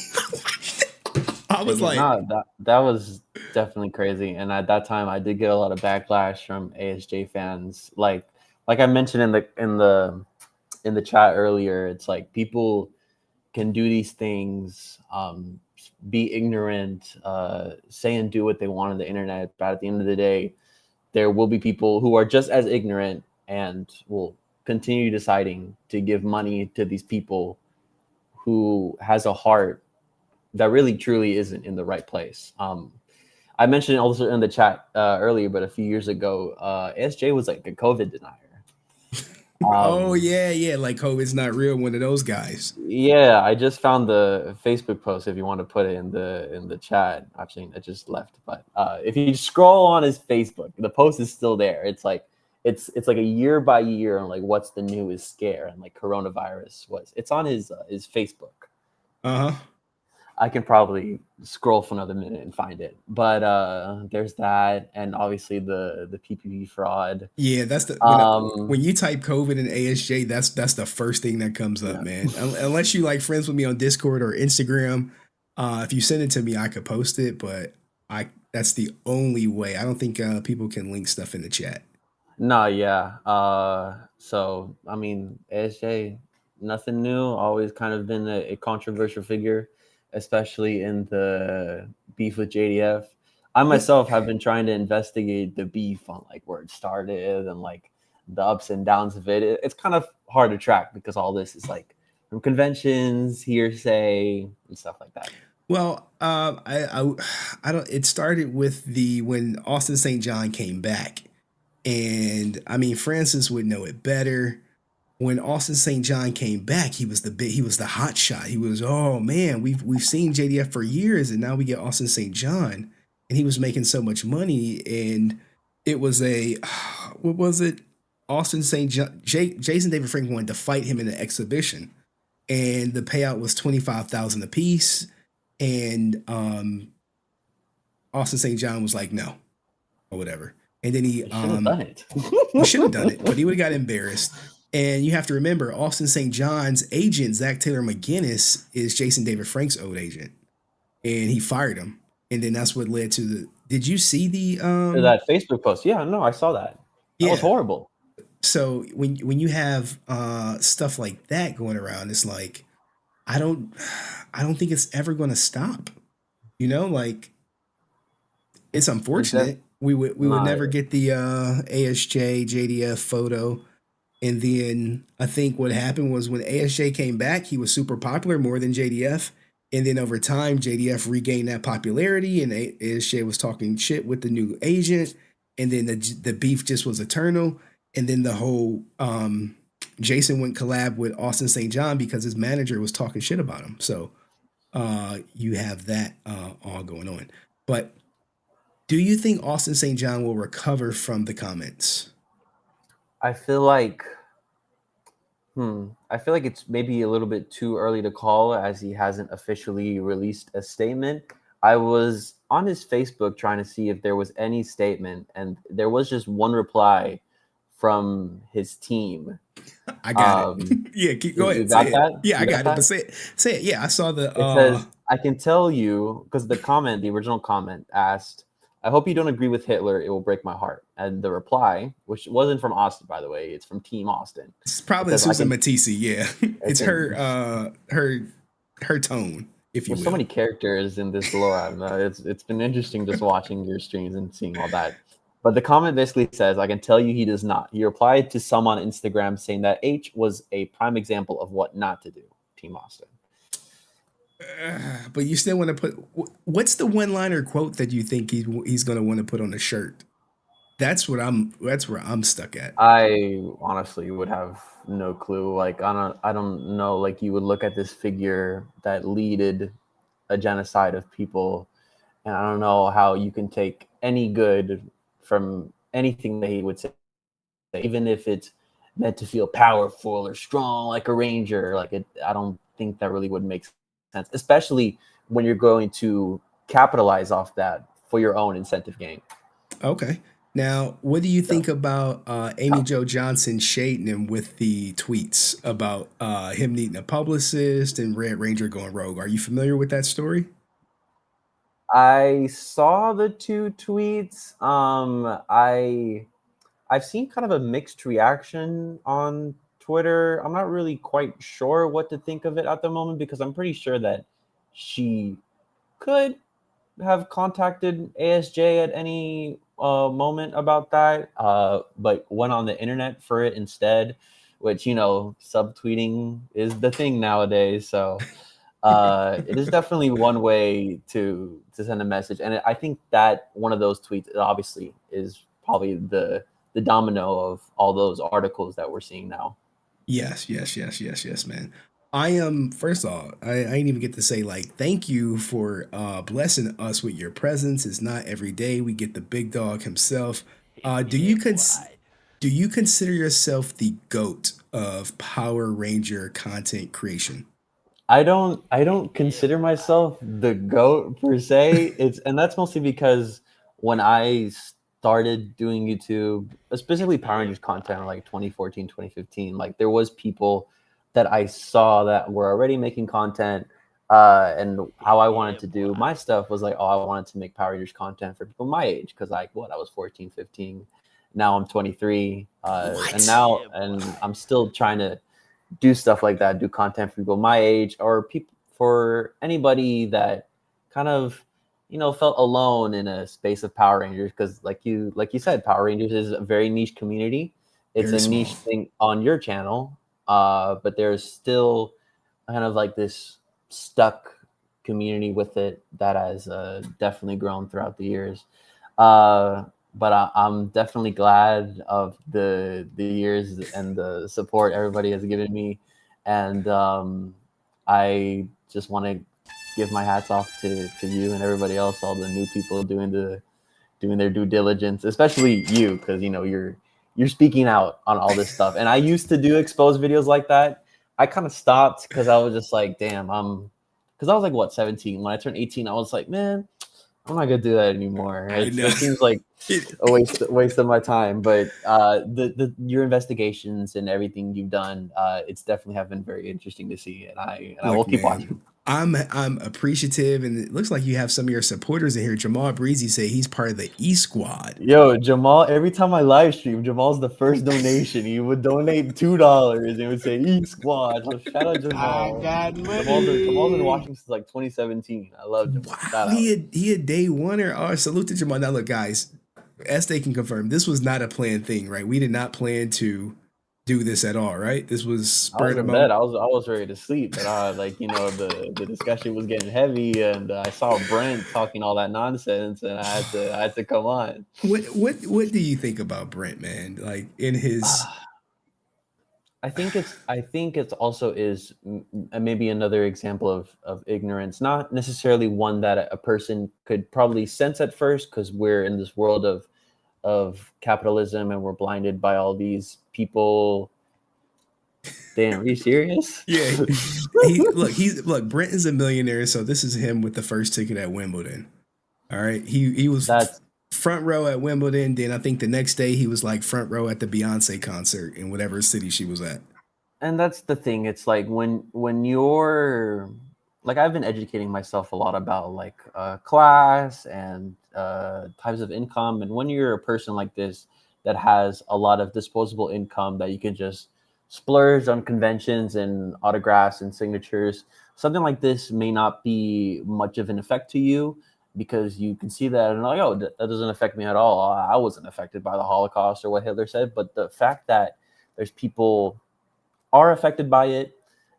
I was like, that was definitely crazy. And at that time, I did get a lot of backlash from ASJ fans. Like I mentioned in the chat earlier, it's like people can do these things, be ignorant, say and do what they want on the internet. But at the end of the day, there will be people who are just as ignorant and will continue deciding to give money to these people who has a heart that really truly isn't in the right place. I mentioned also in the chat earlier, but a few years ago, ASJ was like a COVID denier. Oh yeah, like COVID's not real, one of those guys. Yeah, I just found the Facebook post. If you want to put it in the chat, actually, I just left. But if you scroll on his Facebook, the post is still there. It's like a year by year on like what's the newest scare and like coronavirus was. It's on his Facebook. I can probably scroll for another minute and find it. But there's that, and obviously the PPP fraud. Yeah, that's the when you type COVID and ASJ, that's the first thing that comes up, man. Unless you like friends with me on Discord or Instagram, if you send it to me, I could post it. But that's the only way. I don't think people can link stuff in the chat. No, yeah. So I mean, ASJ, nothing new. Always kind of been a controversial figure, especially in the beef with JDF. I myself have been trying to investigate the beef on like where it started and like the ups and downs of it. It's kind of hard to track because all this is like from conventions, hearsay, and stuff like that. Well, I don't. It started with when Austin St. John came back, and I mean Francis would know it better. When Austin St. John came back, he was the hot shot. He was, oh man, we've seen JDF for years, and now we get Austin St. John, and he was making so much money, and it was a what was it? Austin St. John, Jason David Frank wanted to fight him in an exhibition, and the payout was 25,000 apiece, and Austin St. John was like, no, or whatever. And then he should have done it. he should have done it, but he would have got embarrassed. And you have to remember, Austin St. John's agent, Zach Taylor McGinnis, is Jason David Frank's old agent. And he fired him. And then that's what led to the. Did you see the that Facebook post? Yeah, no, I saw that. That was horrible. So when you have stuff like that going around, it's like I don't think it's ever going to stop. You know, like it's unfortunate. We would never get the ASJ JDF photo. And then I think what happened was when ASJ came back, he was super popular, more than JDF. And then over time, JDF regained that popularity, and ASJ was talking shit with the new agent. And then the beef just was eternal. And then the whole Jason went collab with Austin St. John because his manager was talking shit about him. So you have that all going on. But do you think Austin St. John will recover from the comments? I feel like it's maybe a little bit too early to call, as he hasn't officially released a statement. I was on his Facebook trying to see if there was any statement, and there was just one reply from his team. I got it. Yeah, go ahead. Got that? Yeah, I got it. But say it. Yeah, I saw the. It says, "I can tell you," because the original comment asked, "I hope you don't agree with Hitler. It will break my heart." And the reply, which wasn't from Austin, by the way, it's from Team Austin. It's probably Susan Matisse. Yeah, it's her tone. If you will. So many characters in this lore. I don't know. It's been interesting just watching your streams and seeing all that. But the comment basically says, "I can tell you he does not." He replied to some on Instagram saying that H was a prime example of what not to do. Team Austin. But you still want to put. What's the one-liner quote that you think he's going to want to put on the shirt? That's where I'm stuck at. I honestly would have no clue. Like I don't know. Like you would look at this figure that leaded a genocide of people, and I don't know how you can take any good from anything that he would say, even if it's meant to feel powerful or strong, like a ranger. Like I don't think that really would make sense, especially when you're going to capitalize off that for your own incentive gain. Okay. Now, what do you think about Amy Jo Johnson shading him with the tweets about him needing a publicist and Red Ranger going rogue? Are you familiar with that story? I saw the two tweets. I've seen kind of a mixed reaction on Twitter. I'm not really quite sure what to think of it at the moment, because I'm pretty sure that she could have contacted ASJ at any moment about that, but went on the internet for it instead, which, subtweeting is the thing nowadays. So it is definitely one way to send a message. And I think that one of those tweets obviously is probably the domino of all those articles that we're seeing now. Yes, man. I am, first of all, I didn't even get to say, like, thank you for blessing us with your presence. It's not every day we get the big dog himself. Do you consider yourself the GOAT of Power Ranger content creation? I don't consider myself the GOAT per se. And that's mostly because when I started doing YouTube, specifically Power Rangers content, like 2014, 2015, like there was people that I saw that were already making content, and how I wanted to do my stuff was like, I wanted to make Power Rangers content for people my age, because I was 14, 15. Now I'm 23, and I'm still trying to do stuff like that, do content for people my age, or people, for anybody that kind of felt alone in a space of Power Rangers, because like you said, Power Rangers is a very niche community. It's a niche thing on your channel. But there's still kind of like this stuck community with it that has definitely grown throughout the years. But I'm definitely glad of the years and the support everybody has given me, and I just want to give my hats off to you and everybody else, all the new people doing their due diligence, especially you, because you're speaking out on all this stuff. And I used to do exposed videos like that. I kind of stopped because I was just like, damn, because I was like, what, 17? When I turned 18, I was like, man, I'm not gonna do that anymore. It seems like a waste of my time. But your investigations and everything you've done, it's definitely have been very interesting to see, and I will keep watching. I'm appreciative, and it looks like you have some of your supporters in here. Jamal Breezy say he's part of the E Squad. Yo, Jamal, every time I live stream, Jamal's the first donation. He would donate $2 and would say E Squad. So shout out Jamal. I got money. Jamal's been watching since like 2017. I love Jamal. Wow, he a day oneer. Oh, salute to Jamal. Now look, guys, Este can confirm this was not a planned thing, right? We did not plan to do this at all, right? This was spurred in bed. I was ready to sleep, but the discussion was getting heavy, and I saw Brent talking all that nonsense, and I had to come on. What do you think about Brent, man? Like in his, I think it's also is maybe another example of ignorance, not necessarily one that a person could probably sense at first, because we're in this world of capitalism and we're blinded by all these people. Damn, are you serious? Yeah. Look, Brent is a millionaire, so this is him with the first ticket at Wimbledon. All right. He was front row at Wimbledon. Then I think the next day he was like front row at the Beyonce concert in whatever city she was at. And that's the thing. It's like when you're like, I've been educating myself a lot about like class and types of income. And when you're a person like this that has a lot of disposable income that you can just splurge on conventions and autographs and signatures, something like this may not be much of an effect to you, because you can see that and like, oh, that doesn't affect me at all. I wasn't affected by the Holocaust or what Hitler said. But the fact that there's people are affected by it,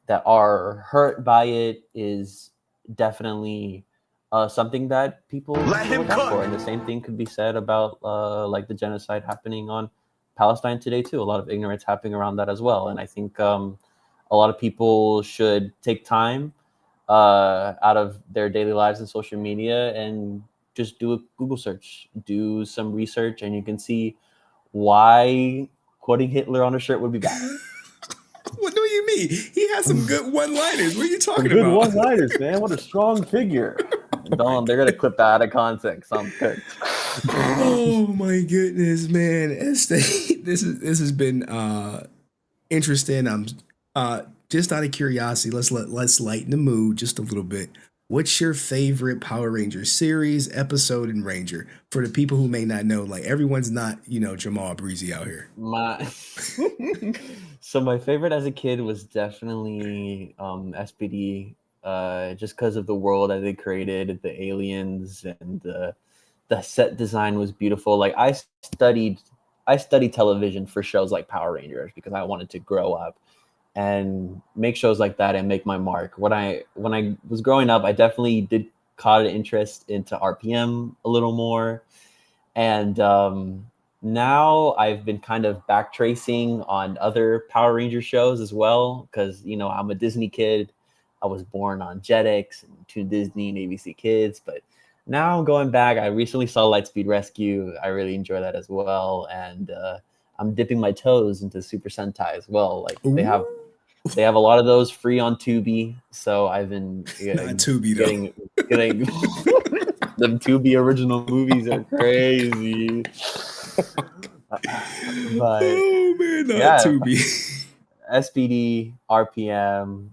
that are hurt by it, is definitely something that people look out for. And the same thing could be said about like the genocide happening on Palestine today too. A lot of ignorance happening around that as well. And I think a lot of people should take time out of their daily lives and social media and just do a Google search, do some research, and you can see why quoting Hitler on a shirt would be bad. What do you mean? He has some good one-liners. What are you talking good about? One-liners, man. What a strong figure. They're gonna clip that out of context. I'm cooked. Oh my goodness, man. Este, this has been interesting. I'm just out of curiosity, let's lighten the mood just a little bit. What's your favorite Power Ranger series, episode, and Ranger? For the people who may not know, like everyone's not, Jamal Breezy out here. So my favorite as a kid was definitely SPD, just because of the world that they created, the aliens, and the set design was beautiful. Like I studied television for shows like Power Rangers because I wanted to grow up and make shows like that and make my mark. When I was growing up, I definitely did caught an interest into RPM a little more. And now I've been kind of backtracing on other Power Ranger shows as well, because, I'm a Disney kid. I was born on Jetix and Toon Disney and ABC Kids, but now I'm going back. I recently saw Lightspeed Rescue. I really enjoy that as well. And I'm dipping my toes into Super Sentai as well. Like they have a lot of those free on Tubi. So I've been getting them Tubi original movies are crazy. But oh man, not Tubi. SPD, RPM,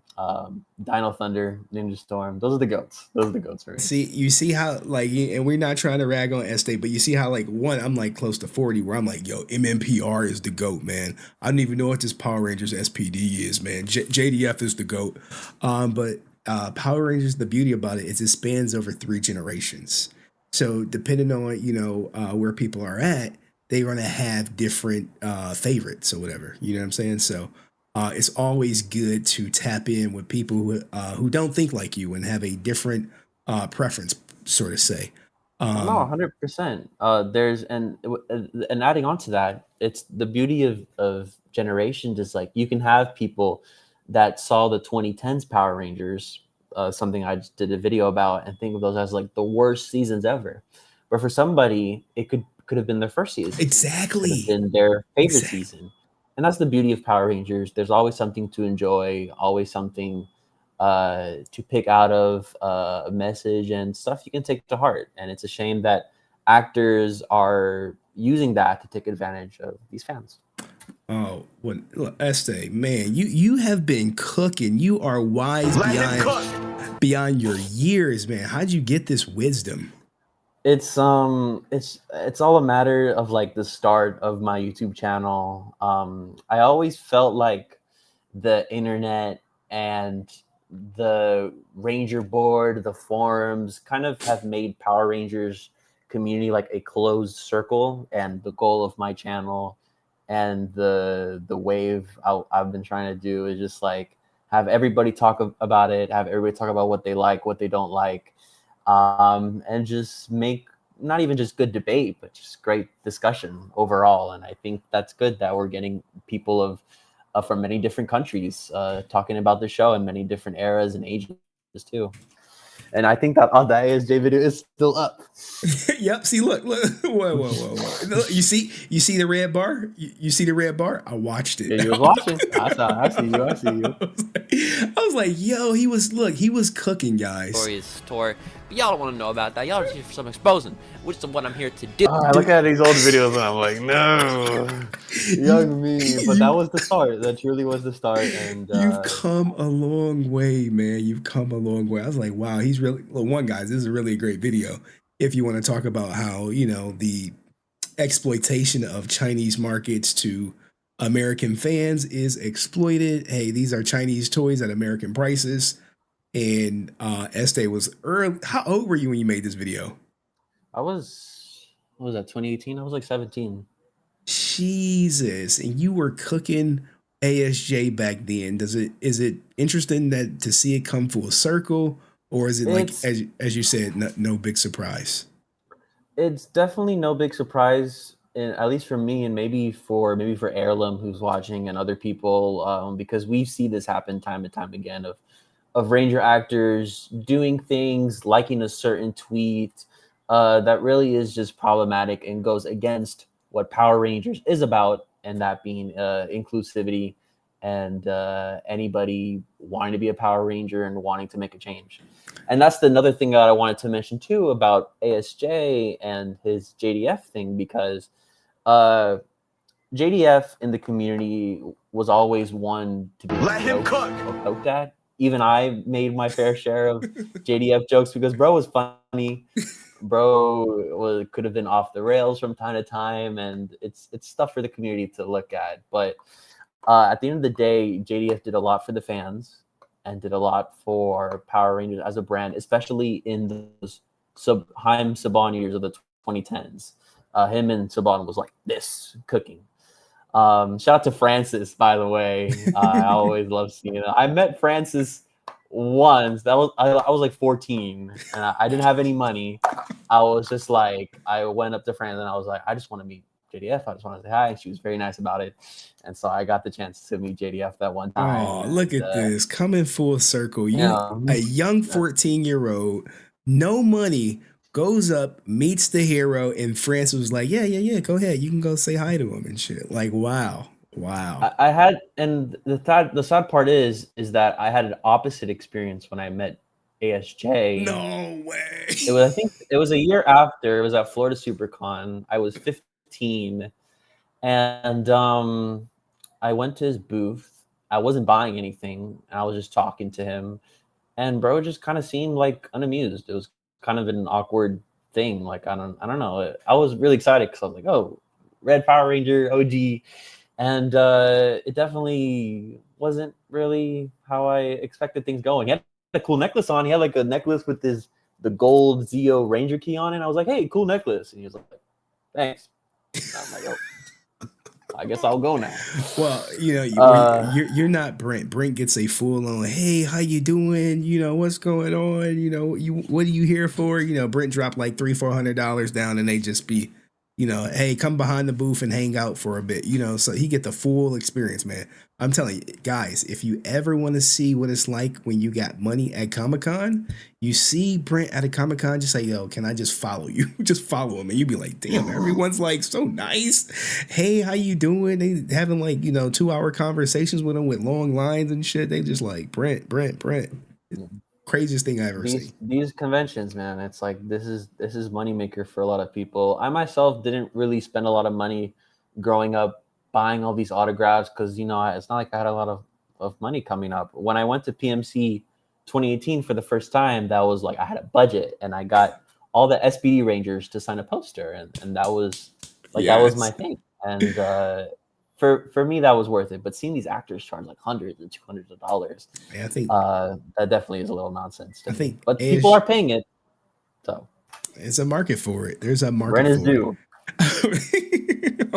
Dino Thunder, Ninja Storm. Those are the goats. Those are the goats for me. See, you see how and we're not trying to rag on Este, but you see how I'm like close to 40, where I'm like, yo, MMPR is the goat, man. I don't even know what this Power Rangers SPD is, man. JDF is the goat. But Power Rangers, the beauty about it is it spans over 3 generations. So depending on where people are at, they're gonna have different favorites or whatever. You know what I'm saying? So it's always good to tap in with people who don't think like you and have a different preference, sort of say. No, 100%. There's and adding on to that, it's the beauty of generations is like you can have people that saw the 2010s Power Rangers, something I just did a video about, and think of those as like the worst seasons ever. But for somebody, it could have been their first season. Exactly. Could have been their favorite season. And that's the beauty of Power Rangers. There's always something to enjoy, always something to pick out of a message and stuff you can take to heart. And it's a shame that actors are using that to take advantage of these fans. Oh, well, look, Este, man, you have been cooking. You are wise beyond your years, man. How'd you get this wisdom? It's all a matter of like the start of my YouTube channel. I always felt like the internet and the Ranger board, the forums kind of have made Power Rangers community like a closed circle, and the goal of my channel and the wave I've been trying to do is just like have everybody talk about it, have everybody talk about what they like, what they don't like, and just make not even just good debate, but just great discussion overall. And I think that's good that we're getting people from many different countries talking about the show in many different eras and ages too. And I think that on that ASJ video is still up. Yep. See, look. Whoa. You see the red bar? You see the red bar? I watched it. Yeah, you was watching. I see you. I was like, yo, he was cooking, guys. His tour. But y'all don't want to know about that. Y'all are here for some exposing, which is what I'm here to do. I look at these old videos and I'm like, no, young me. But that was the start. That truly was the start. And you've come a long way, man. You've come a long way. I was like, wow, he's really guys. This is a really great video. If you want to talk about how the exploitation of Chinese markets to American fans is exploited. Hey, these are Chinese toys at American prices. And Este was early. How old were you when you made this video? I was, what was that, 2018? I was like 17. Jesus. And you were cooking ASJ back then. Is it interesting to see it come full circle? Or is it like, as you said, no big surprise? It's definitely no big surprise, at least for me, and maybe for Heirloom who's watching and other people, because we see this happen time and time again of Ranger actors doing things, liking a certain tweet that really is just problematic and goes against what Power Rangers is about, and that being inclusivity and anybody wanting to be a Power Ranger and wanting to make a change. And that's another thing that I wanted to mention too about ASJ and his JDF thing, because JDF in the community was always one to be poked at. Even I made my fair share of JDF jokes because bro was funny. Bro could have been off the rails from time to time, and it's stuff for the community to look at. But at the end of the day, JDF did a lot for the fans and did a lot for Power Rangers as a brand, especially in those Haim Saban years of the 2010s. Him and Saban was like this, cooking. Shout out to Francis, by the way. I always love seeing it. I met Francis once. I was like 14, and I didn't have any money. I was just like, I went up to Francis and I was like, I just want to meet JDF. I just want to say hi. And she was very nice about it. And so I got the chance to meet JDF that one time. Oh, look at this. Coming full circle. A young 14-year-old, no money, goes up, meets the hero, and Francis was like, yeah, go ahead. You can go say hi to him and shit. Like, wow. I had, and the sad part is that I had an opposite experience when I met ASJ. No way. I think it was a year after. It was at Florida SuperCon. I was 15, and I went to his booth. I wasn't buying anything, and I was just talking to him, and bro just kind of seemed like unamused. It was kind of an awkward thing. Like, I don't know. I was really excited because I was like, oh, Red Power Ranger OG. And it definitely wasn't really how I expected things going. He had a cool necklace on. He had like a necklace with the gold Zeo Ranger key on it. And I was like, hey, cool necklace. And he was like, thanks. And I'm like, I guess I'll go now. Well, you're not Brent. Brent gets a full on, hey, how you doing? What's going on? What are you here for? Brent dropped like $300-400 down, and they just be, hey, come behind the booth and hang out for a bit. So he get the full experience, man. I'm telling you, guys, if you ever want to see what it's like when you got money at Comic-Con, you see Brent at a Comic-Con, just say, yo, can I just follow you? Just follow him. And you'd be like, damn, everyone's like so nice. Hey, how you doing? They having like, 2-hour conversations with him with long lines and shit. They just like, Brent. Craziest thing I ever seen. These conventions, man, it's like this is moneymaker for a lot of people. I myself didn't really spend a lot of money growing up buying all these autographs because it's not like I had a lot of money coming up. When I went to PMC 2018 for the first time, that was like I had a budget and I got all the SBD Rangers to sign a poster, and that was like that was my thing. And for me, that was worth it. But seeing these actors charge like hundreds and $200, I think that definitely is a little nonsense. I think, but people are paying it, so it's a market for it. There's a market. Rent is due.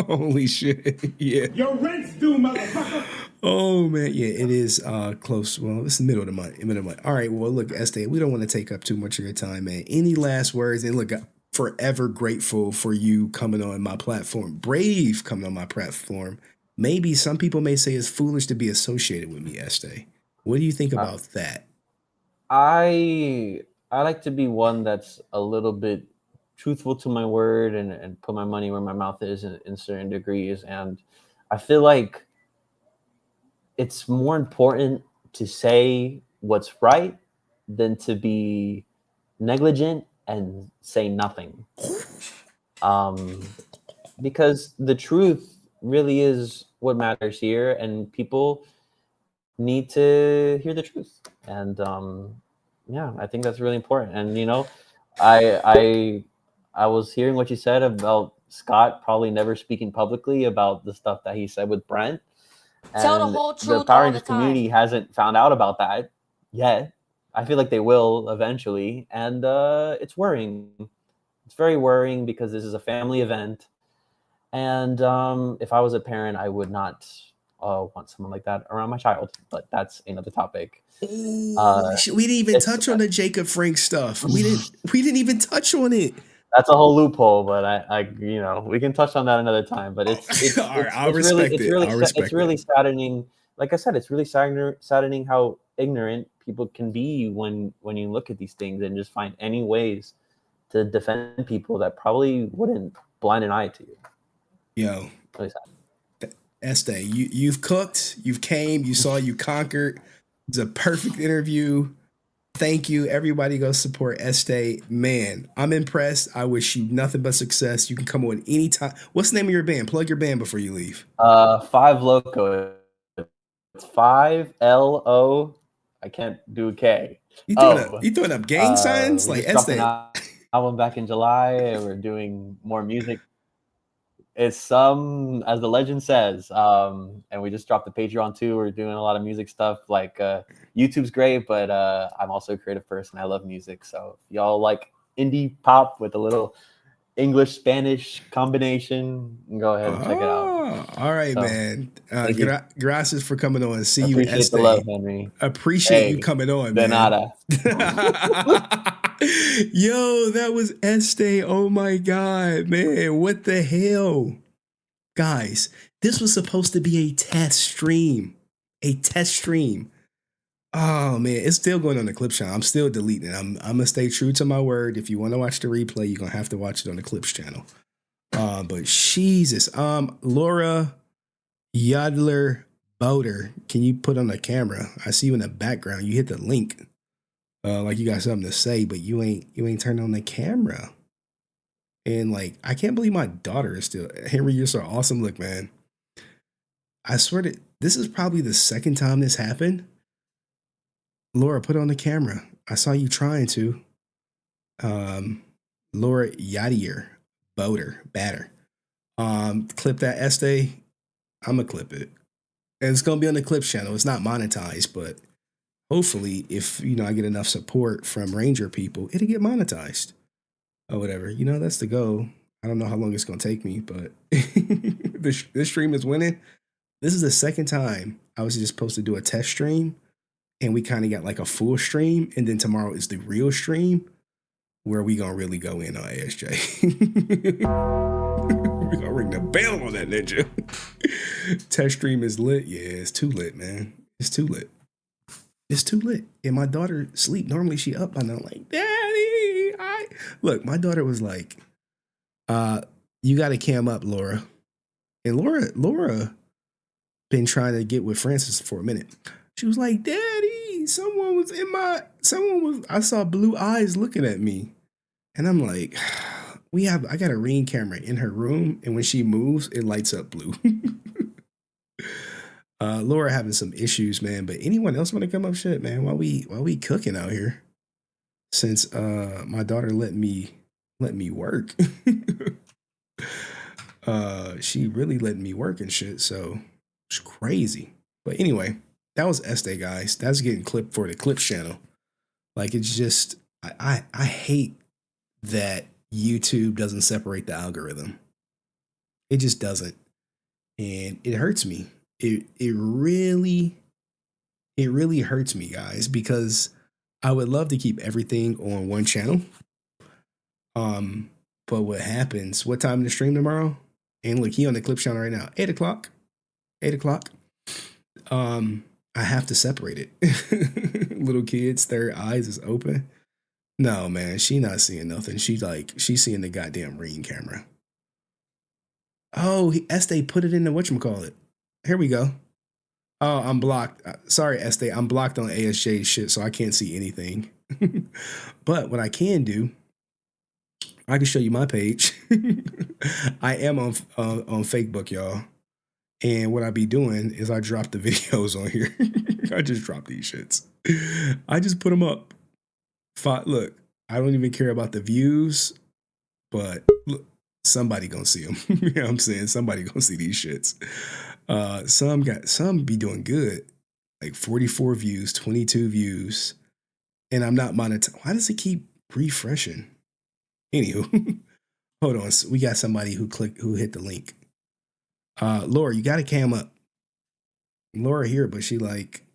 Holy shit! Yeah, your rent's due, motherfucker. Oh man, yeah, it is close. Well, it's the middle of the month. All right. Well, look, Hieste, we don't want to take up too much of your time, man. Any last words? And look, forever grateful for you coming on my platform. Brave coming on my platform. Maybe some people may say it's foolish to be associated with me, Hieste. What do you think about that? I like to be one that's a little bit truthful to my word and put my money where my mouth is in certain degrees. And I feel like it's more important to say what's right than to be negligent and say nothing. Because the truth really is what matters here, and people need to hear the truth. And I think that's really important. And I was hearing what you said about Scott probably never speaking publicly about the stuff that he said with Brent. Tell the whole truth. The Power Rangers community hasn't found out about that yet. I feel like they will eventually, and it's worrying. It's very worrying because this is a family event, and if I was a parent, I would not want someone like that around my child. But that's another topic. We didn't even touch on the Jacob Frank stuff. We didn't even touch on it. That's a whole loophole, but I we can touch on that another time. But it's really saddening. Like I said, it's really saddening how ignorant people can be when you look at these things and just find any ways to defend people that probably wouldn't blind an eye to you. Yo, really sad. Hieste, you've cooked, you've came, you saw, you conquered. It's a perfect interview. Thank you. Everybody go support Hieste. Man, I'm impressed. I wish you nothing but success. You can come on anytime. What's the name of your band? Plug your band before you leave. 5 Loco. It's 5LO. I can't do a K. You throwing up gang signs? Like Hieste. Album back in July. We're doing more music. It's as the legend says, and we just dropped the Patreon too. We're doing a lot of music stuff. Like YouTube's great, but I'm also a creative person. I love music, so if y'all like indie pop with a little English Spanish combination, go ahead and check it out. All right, so, man. Gracias for coming on. See you, Hieste. The love, Henry. Appreciate you coming on, man. Nada. Yo, that was Hieste. Oh my God, man. What the hell? Guys, this was supposed to be a test stream. Oh man, it's still going on the Clips channel. I'm still deleting it. I'm gonna stay true to my word. If you want to watch the replay, you're gonna have to watch it on the Clips channel. But Jesus. Laura Yodler Boater, can you put on the camera? I see you in the background. You hit the link. Like you got something to say, but you ain't turned on the camera. And like, I can't believe my daughter is still. Henry, you're so awesome. Look, man. I swear to this is probably the second time this happened. Laura, put on the camera. I saw you trying to. Laura Yadier, batter. Clip that Hieste. I'm gonna clip it. And it's gonna be on the Clips channel. It's not monetized, but hopefully, if I get enough support from Ranger people, it'll get monetized or whatever. That's the goal. I don't know how long it's gonna take me, but this stream is winning. This is the second time I was just supposed to do a test stream, and we kind of got like a full stream, and then tomorrow is the real stream where we gonna really go in on ASJ. We gonna ring the bell on that ninja. Test stream is lit. Yeah, it's too lit, man. It's too lit. It's too lit. And my daughter sleep. Normally she up by now like, Daddy, look, my daughter was like, you gotta cam up, Laura. And Laura been trying to get with Francis for a minute. She was like, Daddy, I saw blue eyes looking at me. And I'm like, I got a Ring camera in her room, and when she moves, it lights up blue. Laura having some issues, man. But anyone else want to come up shit, man? While we cooking out here, since my daughter let me work. She really let me work and shit, so it's crazy. But anyway, that was hiEste, guys. That's getting clipped for the Clips channel. Like, it's just I hate that YouTube doesn't separate the algorithm. It just doesn't. And it hurts me. It really hurts me, guys, because I would love to keep everything on one channel. But what happens? What time to stream tomorrow? And look, he on the Clip channel right now. 8 o'clock. 8 o'clock. I have to separate it. Little kids, third eyes is open. No, man, she not seeing nothing. She's seeing the goddamn Ring camera. Oh, hiEste put it in the whatchamacallit. Here we go. Oh, I'm blocked. Sorry, hiEste. I'm blocked on ASJ shit, so I can't see anything. But what I can do, I can show you my page. I am on Fakebook, y'all. And what I be doing is I drop the videos on here. I just drop these shits. I just put them up. Look, I don't even care about the views, but look, somebody gonna see them. You know what I'm saying? Somebody gonna see these shits. Some be doing good, like 44 views, 22 views, and I'm not monetized. Why does it keep refreshing? Anywho, hold on. So we got somebody who hit the link. Laura, you got to cam up. Laura here, but she like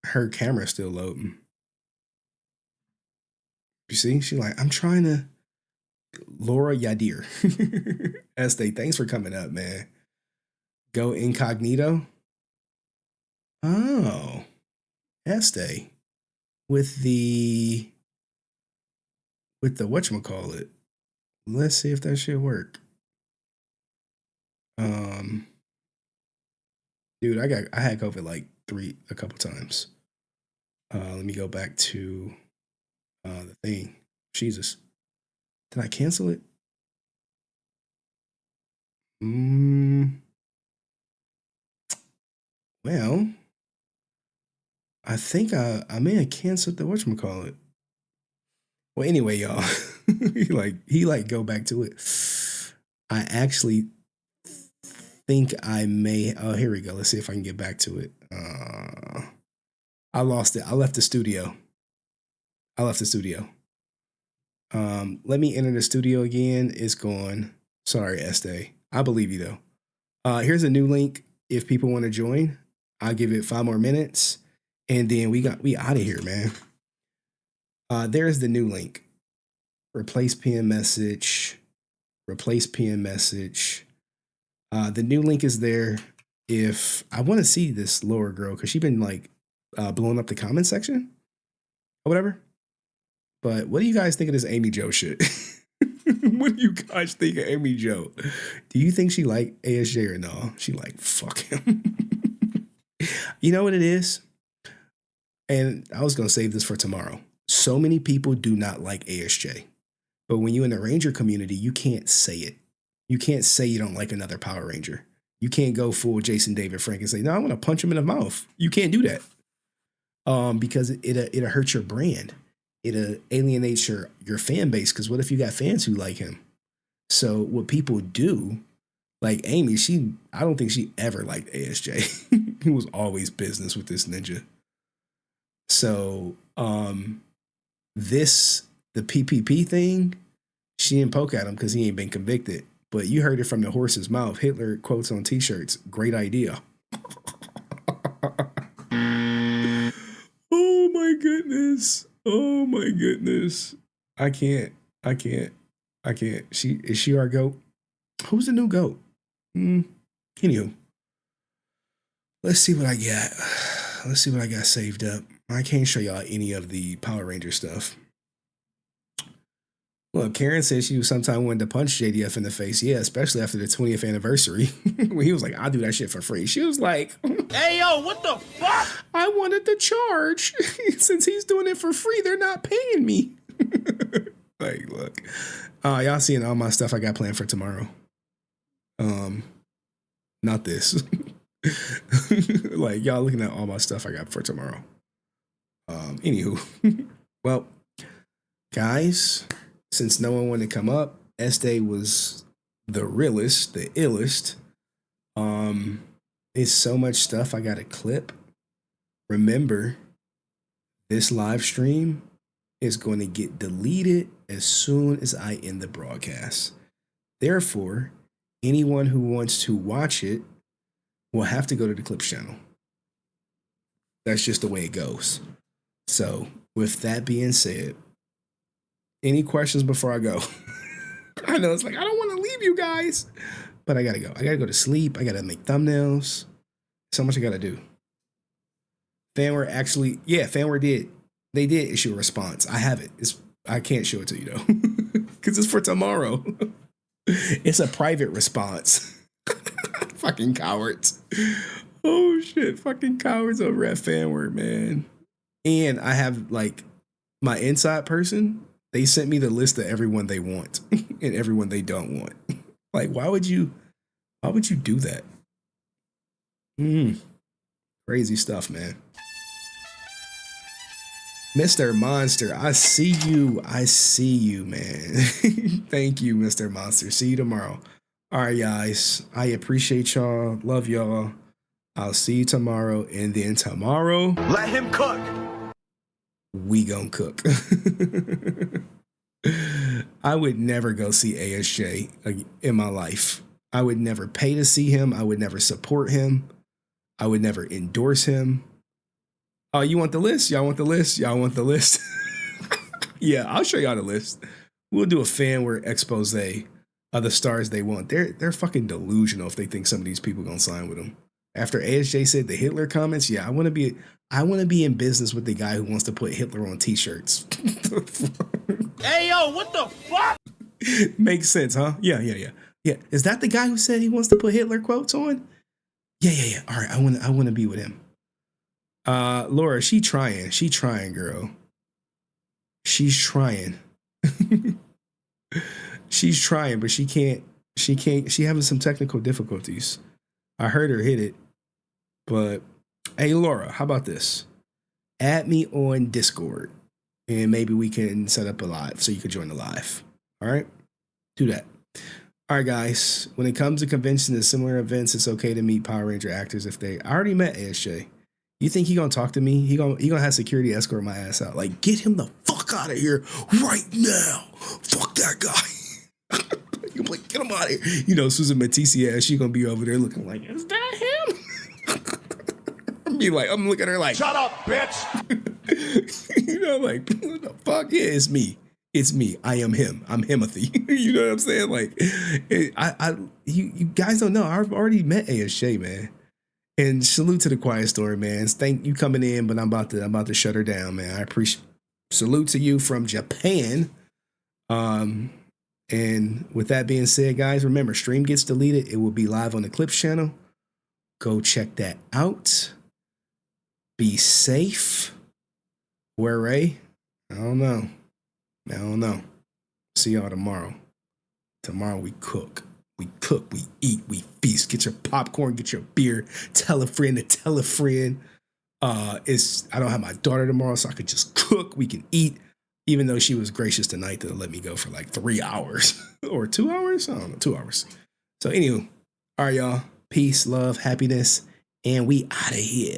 her camera's still loading. You see, she like, I'm trying to. Laura Yadir. hiEste, thanks for coming up, man. Go incognito. Oh, hiEste with the whatchamacallit. Let's see if that shit work. Dude, I had COVID like a couple times. Let me go back to the thing. Jesus. Did I cancel it? Well, I think I may have canceled the whatchamacallit. Well, anyway, y'all. he go back to it. I actually think I may. Oh, here we go. Let's see if I can get back to it. I lost it. I left the studio. Let me enter the studio again. It's gone. Sorry, hiEste. I believe you though. Here's a new link. If people want to join, I'll give it 5 more minutes, and then we out of here, man. There's the new link. Replace PM message. Replace PM message. The new link is there. If I want to see this Laura girl, because she's been like blowing up the comment section or whatever. But what do you guys think of this Amy Jo shit? What do you guys think of Amy Jo? Do you think she like ASJ or no? She like, fuck him. You know what it is? And I was going to save this for tomorrow. So many people do not like ASJ. But when you're in the Ranger community, you can't say it. You can't say you don't like another Power Ranger. You can't go full Jason David Frank and say, no, I want to punch him in the mouth. You can't do that. Because it'll hurt your brand. It'll alienate your fan base. Because what if you got fans who like him? So what people do, like Amy, I don't think she ever liked ASJ. He was always business with this ninja. So the PPP thing, she didn't poke at him because he ain't been convicted. but you heard it from the horse's mouth. Hitler quotes on t-shirts. Great idea. Oh my goodness. Oh my goodness. I can't. Is she our GOAT? Who's the new GOAT? Anywho. Let's see what I got. Let's see what I got saved up. I can't show y'all any of the Power Ranger stuff. Well, Karen said she was sometime wanted to punch JDF in the face. Yeah, especially after the 20th anniversary. When he was like, I'll do that shit for free. She was like, Hey, yo, what the fuck? I wanted to charge. Since he's doing it for free, they're not paying me. Like, look. Y'all seeing all my stuff I got planned for tomorrow. Not this. Like, y'all looking at all my stuff I got for tomorrow. Anywho. Well, guys, since no one wanted to come up, hiEste was the realest, the illest. It's so much stuff I gotta clip. Remember, this live stream is going to get deleted as soon as I end the broadcast. Therefore, anyone who wants to watch it will have to go to the Clips channel. That's just the way it goes. So, with that being said, any questions before I go? I know it's like, I don't want to leave you guys, but I gotta go. I gotta go to sleep. I gotta make thumbnails. So much I gotta do. Fanware actually, yeah, Fanware did. They did issue a response. I have it. I can't show it to you though, because it's for tomorrow. It's a private response. Fucking cowards. Oh shit, fucking cowards over at Fanware, man. And I have like my inside person. They sent me the list of everyone they want and everyone they don't want. Like, why would you do that? Crazy stuff, man. Mr. Monster, I see you. I see you, man. Thank you, Mr. Monster. See you tomorrow. All right, guys. I appreciate y'all. Love y'all. I'll see you tomorrow. And then tomorrow, Let him cook. we gon' cook. I would never go see ASJ in my life. I would never pay to see him. I would never support him. I would never endorse him. Oh, you want the list? Y'all want the list? Y'all want the list? Yeah, I'll show y'all the list. We'll do a Fanware expose of the stars they want. They're fucking delusional if they think some of these people gonna sign with them. After ASJ said the Hitler comments, yeah, I want to be in business with the guy who wants to put Hitler on t-shirts. Hey, yo, what the fuck? Makes sense, huh? Yeah. Is that the guy who said he wants to put Hitler quotes on? Yeah. All right, I want to be with him. Laura, she trying, girl. She's trying. She's trying, but she can't. She having some technical difficulties. I heard her hit it, but hey, Laura, how about this? Add me on Discord, and maybe we can set up a live so you can join the live. All right, do that. All right, guys. When it comes to conventions and similar events, it's okay to meet Power Ranger actors if I already met ASJ. You think he gonna talk to me? He gonna have security escort my ass out. Like, get him the fuck out of here right now. Fuck that guy. You're like, get him out of here. You know, Susan Matisse ass, she gonna be over there looking like, is that him? I'm looking at her like, Shut up, bitch. You know, like, what the fuck? Yeah, it's me. It's me. I am him. I'm Himothy. You know what I'm saying? Like, you guys don't know. I've already met ASJ, man. And salute to the Quiet Storm, man. Thank you coming in, but I'm about to shut her down, man. I appreciate. Salute to you from Japan. And with that being said, guys, remember, stream gets deleted. It will be live on the Clips channel. Go check that out. Be safe. Wear Ray? I don't know. See y'all tomorrow. Tomorrow we cook. We eat, we feast. Get your popcorn, get your beer. Tell a friend to tell a friend. I don't have my daughter tomorrow, so I could just cook. We can eat. Even though she was gracious tonight to let me go for like 3 hours or 2 hours. I don't know, 2 hours. So anywho, all right, y'all. Peace, love, happiness, and we out of here.